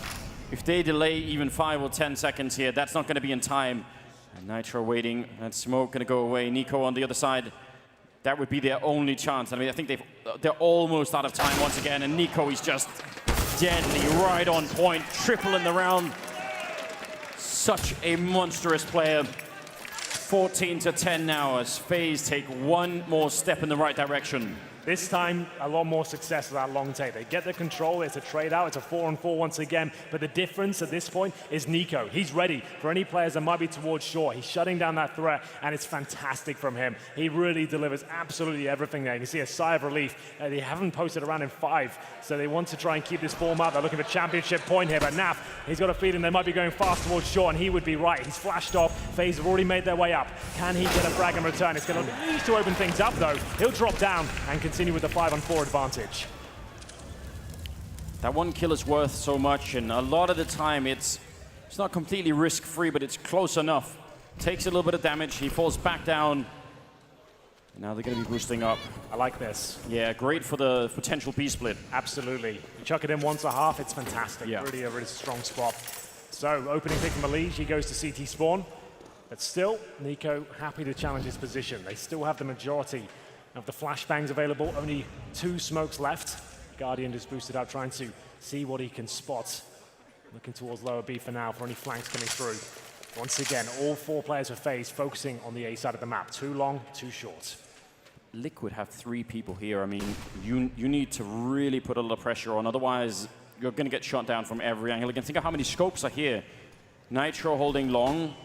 if they delay even 5 or 10 seconds here, that's not going to be in time. And Nitro waiting. That smoke going to go away. Nico on the other side. That would be their only chance. I mean, I think they're almost out of time once again. And Nico is just deadly, right on point. Triple in the round. Such a monstrous player. 14-10 now as FaZe take 1 more step in the right direction. This time, a lot more success with that long take. They get the control, it's a trade out, it's a 4-on-4 once again, but the difference at this point is Nico. He's ready for any players that might be towards short. He's shutting down that threat, and it's fantastic from him. He really delivers absolutely everything there. You can see a sigh of relief. They haven't posted around in 5, so they want to try and keep this form up. They're looking for championship point here, but Naf, he's got a feeling they might be going fast towards short, and he would be right. He's flashed off. FaZe have already made their way up. Can he get a frag in return? It's going to need to open things up, though. He'll drop down and continue with the 5-on-4 advantage. That 1 kill is worth so much, and a lot of the time it's not completely risk-free, but it's close enough. Takes a little bit of damage, he falls back down. And now they're going to be boosting up. I like this. Yeah, great for the potential B-split. Absolutely. You chuck it in once a half, it's fantastic. Yeah. Really a really strong spot. So, opening pick from Elige, he goes to CT spawn. But still, Nico happy to challenge his position. They still have the majority of the flashbangs available, only 2 smokes left. Guardian just boosted up, trying to see what he can spot. Looking towards lower B for now, for any flanks coming through. Once again, all 4 players of FaZe focusing on the A side of the map. 2 long, 2 short. Liquid have 3 people here. I mean, you need to really put a lot of pressure on, otherwise you're going to get shot down from every angle. Again, think of how many scopes are here. Nitro holding long.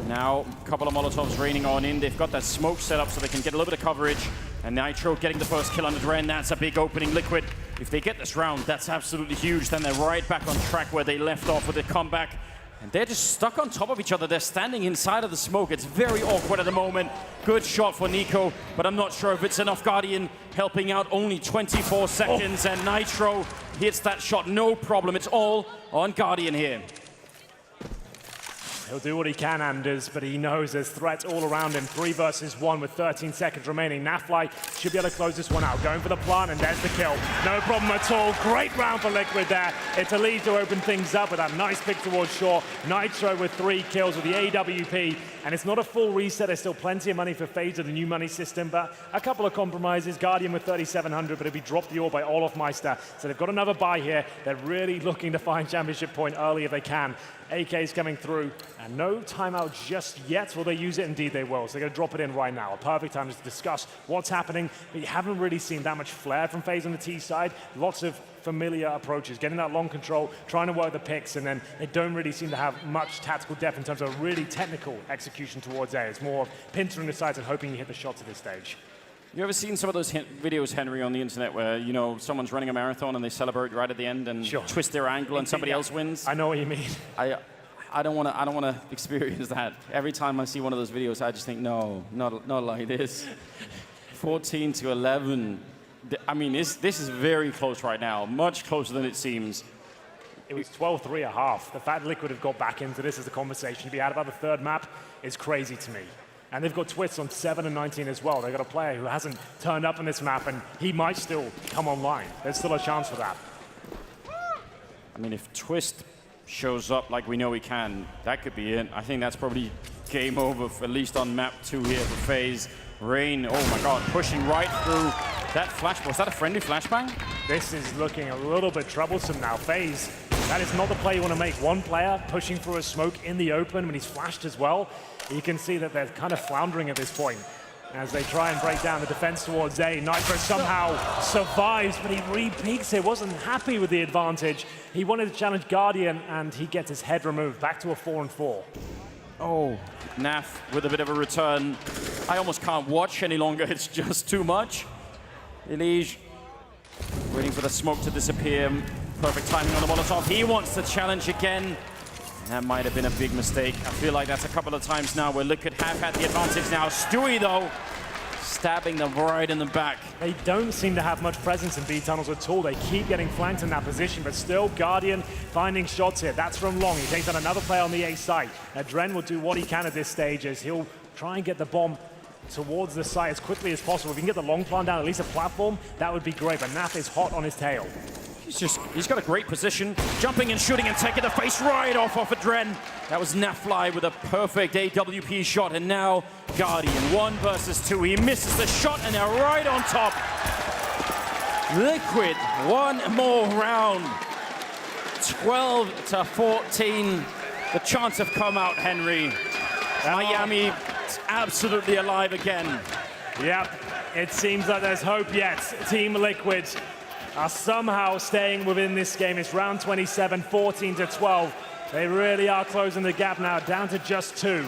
Now, a couple of Molotovs raining on in. They've got that smoke set up so they can get a little bit of coverage. And Nitro getting the first kill on the Dren. That's a big opening. Liquid, if they get this round, that's absolutely huge. Then they're right back on track where they left off with the comeback. And they're just stuck on top of each other. They're standing inside of the smoke. It's very awkward at the moment. Good shot for Nico, but I'm not sure if it's enough. Guardian helping out, only 24 seconds. And Nitro hits that shot, no problem. It's all on Guardian here. He'll do what he can, Anders, but he knows there's threats all around him. 3 versus 1 with 13 seconds remaining. Nafly should be able to close this one out. Going for the plant, and there's the kill. No problem at all. Great round for Liquid there. It's a lead to open things up with that nice pick towards shore. Nitro with 3 kills with the AWP, and it's not a full reset. There's still plenty of money for Faze with the new money system, but a couple of compromises. Guardian with 3,700, but it'll be dropped the ore by Olaf Meister. So they've got another buy here. They're really looking to find championship point early if they can. AK's coming through, and no timeout just yet. Will they use it? Indeed they will. So they're going to drop it in right now. A perfect time to discuss what's happening, but you haven't really seen that much flair from Faze on the T side. Lots of familiar approaches, getting that long control, trying to work the picks, and then they don't really seem to have much tactical depth in terms of really technical execution towards A. It's more of pintering the sides and hoping you hit the shots at this stage. You ever seen some of those videos, Henry, on the internet where, you know, someone's running a marathon and they celebrate right at the end and twist their ankle and somebody else wins? I know what you mean. I don't want to experience that. Every time I see one of those videos, I just think, no, not like this. 14 to 11. I mean, this is very close right now, much closer than it seems. It was 12-3 a half. The fact Liquid have got back into this as a conversation to be had about the third map is crazy to me. And they've got Twist on 7 and 19 as well. They've got a player who hasn't turned up on this map, and he might still come online. There's still a chance for that. I mean, if Twist shows up like we know he can, that could be it. I think that's probably game over, for, at least on map 2 here for Faze. Rain, oh my god, pushing right through that flash. Was that a friendly flashbang? This is looking a little bit troublesome now. Faze, that is not the play you want to make. One player pushing through a smoke in the open when he's flashed as well. You can see that they're kind of floundering at this point as they try and break down the defense towards A. Nitro somehow survives, but he re-peaks it. Wasn't happy with the advantage. He wanted to challenge Guardian, and he gets his head removed. Back to a 4-4. Oh, Naf with a bit of a return. I almost can't watch any longer. It's just too much. Elige waiting for the smoke to disappear. Perfect timing on the Molotov. He wants to challenge again. That might have been a big mistake. I feel like that's a couple of times now where Liquid have had the advantage now. Stewie, though, stabbing them right in the back. They don't seem to have much presence in B tunnels at all. They keep getting flanked in that position, but still Guardian finding shots here. That's from Long. He takes on another player on the A site. Dren will do what he can at this stage as he'll try and get the bomb towards the site as quickly as possible. If he can get the long plant down, at least a platform, that would be great, but Naf is hot on his tail. He's got a great position, jumping and shooting and taking the face right off of Dren. That was Nafly with a perfect AWP shot, and now Guardian 1 versus 2. He misses the shot, and they're right on top. Liquid, one more round. 12 to 14. The chance have come out, Henry. Miami is absolutely alive again. Yep, it seems like there's hope yet. Team Liquid are somehow staying within this game. It's round 27, 14 to 12. They really are closing the gap now, down to just 2.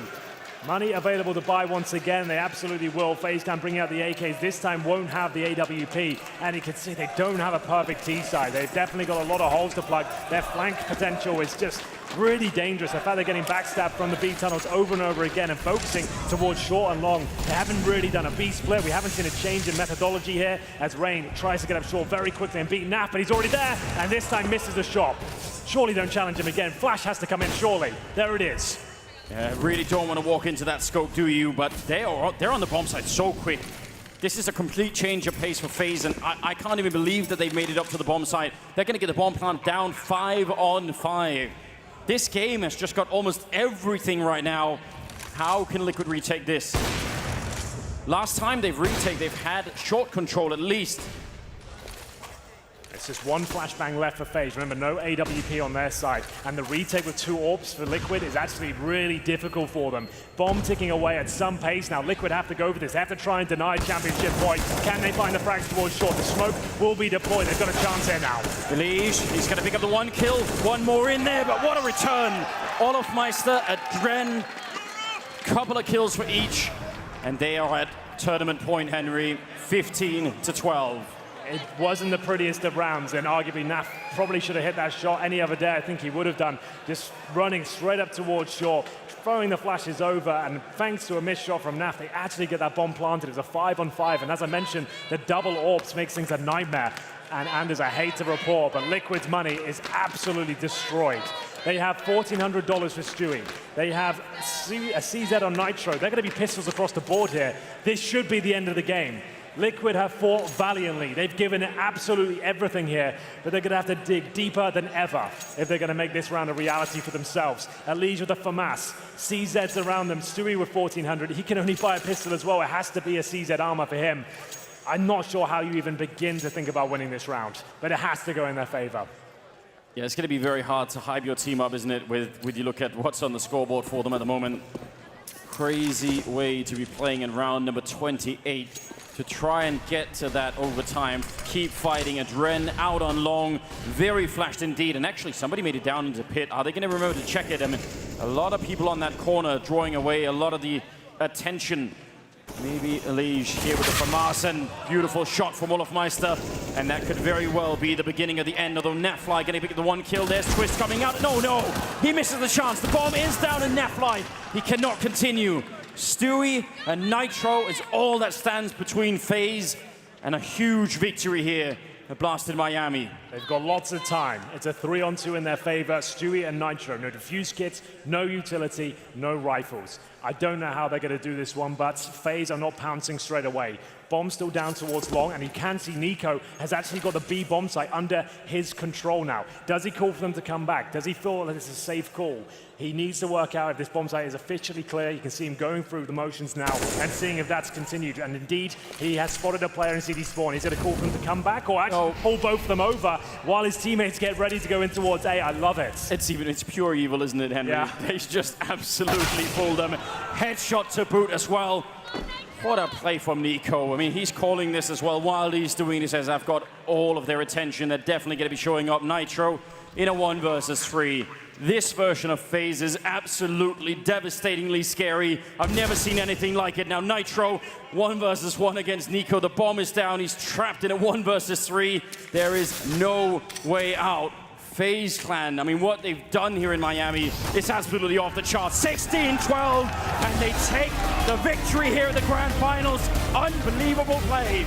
Money available to buy once again. They absolutely will. Faze can bring out the AKs. This time won't have the AWP. And you can see they don't have a perfect T side. They've definitely got a lot of holes to plug. Their flank potential is just really dangerous. The fact they're getting backstabbed from the B tunnels over and over again and focusing towards short and long. They haven't really done a B split. We haven't seen a change in methodology here as Rain tries to get up short very quickly and beat Naf, but he's already there, and this time misses the shot. Surely don't challenge him again. Flash has to come in, surely. There it is. Yeah, really don't want to walk into that scope, do you? But they're on the bomb site so quick. This is a complete change of pace for FaZe, and I can't even believe that they've made it up to the bomb site. They're going to get the bomb plant down 5 on 5. This game has just got almost everything right now. How can Liquid retake this? Last time they've had short control at least. It's just one flashbang left for FaZe. Remember, no AWP on their side. And the retake with 2 AWPs for Liquid is actually really difficult for them. Bomb ticking away at some pace. Now Liquid have to go for this. They have to try and deny championship point. Can they find the frags towards short? The smoke will be deployed. They've got a chance here now. Elige, he's going to pick up the 1 kill. 1 more in there, but what a return. Olaf Meister at Dren. Couple of kills for each. And they are at tournament point, Henry. 15 to 12. It wasn't the prettiest of rounds, and arguably Naf probably should have hit that shot any other day. I think he would have done. Just running straight up towards shore, throwing the flashes over, and thanks to a missed shot from Naf, they actually get that bomb planted. It was a 5 on 5, and as I mentioned, the double AWPs makes things a nightmare. And Anders, I hate to report, but Liquid's money is absolutely destroyed. They have $1,400 for Stewie. They have a CZ on Nitro. They're going to be pistols across the board here. This should be the end of the game. Liquid have fought valiantly. They've given it absolutely everything here, but they're going to have to dig deeper than ever if they're going to make this round a reality for themselves. Elige with a FAMAS, CZ's around them, Stewie with 1,400. He can only buy a pistol as well. It has to be a CZ armor for him. I'm not sure how you even begin to think about winning this round, but it has to go in their favor. Yeah, it's going to be very hard to hype your team up, isn't it, with you look at what's on the scoreboard for them at the moment. Crazy way to be playing in round number 28. To try and get to that overtime, keep fighting. Adren out on long, very flashed indeed, and actually somebody made it down into pit. Are they going to remember to check it? I mean, a lot of people on that corner drawing away a lot of the attention. Maybe Elige here with the FAMAS, and beautiful shot from Olofmeister, and that could very well be the beginning of the end. Although Nafly getting the one kill. There's Twist coming out. No, he misses the chance. The bomb is down, and Nafly, he cannot continue. Stewie and Nitro is all that stands between Faze and a huge victory here at Blasted Miami. They've got lots of time. It's a 3-on-2 in their favor. Stewie and Nitro. No defuse kits, no utility, no rifles. I don't know how they're going to do this one, but Faze are not pouncing straight away. Bomb still down towards long, and you can see Nico has actually got the B bomb site under his control now. Does he call for them to come back? Does he feel that it's a safe call? He needs to work out if this bomb site is officially clear. You can see him going through the motions now and seeing if that's continued. And indeed, he has spotted a player in CD spawn. He's going to call for them to come back or actually pull both of them over while his teammates get ready to go in towards A. I love it. It's pure evil, isn't it, Henry? Yeah. He's just absolutely fooled them. Headshot to boot as well. What a play from Nico. I mean, he's calling this as well. While he's doing this, as I've got all of their attention, they're definitely going to be showing up. Nitro in a 1 versus 3. This version of Faze is absolutely devastatingly scary. I've never seen anything like it. Now Nitro, 1 versus 1 against Nico. The bomb is down. He's trapped in a 1 versus 3. There is no way out. Faze clan, I mean, what they've done here in Miami is absolutely off the charts. 16-12, and they take the victory here at the grand finals. Unbelievable play.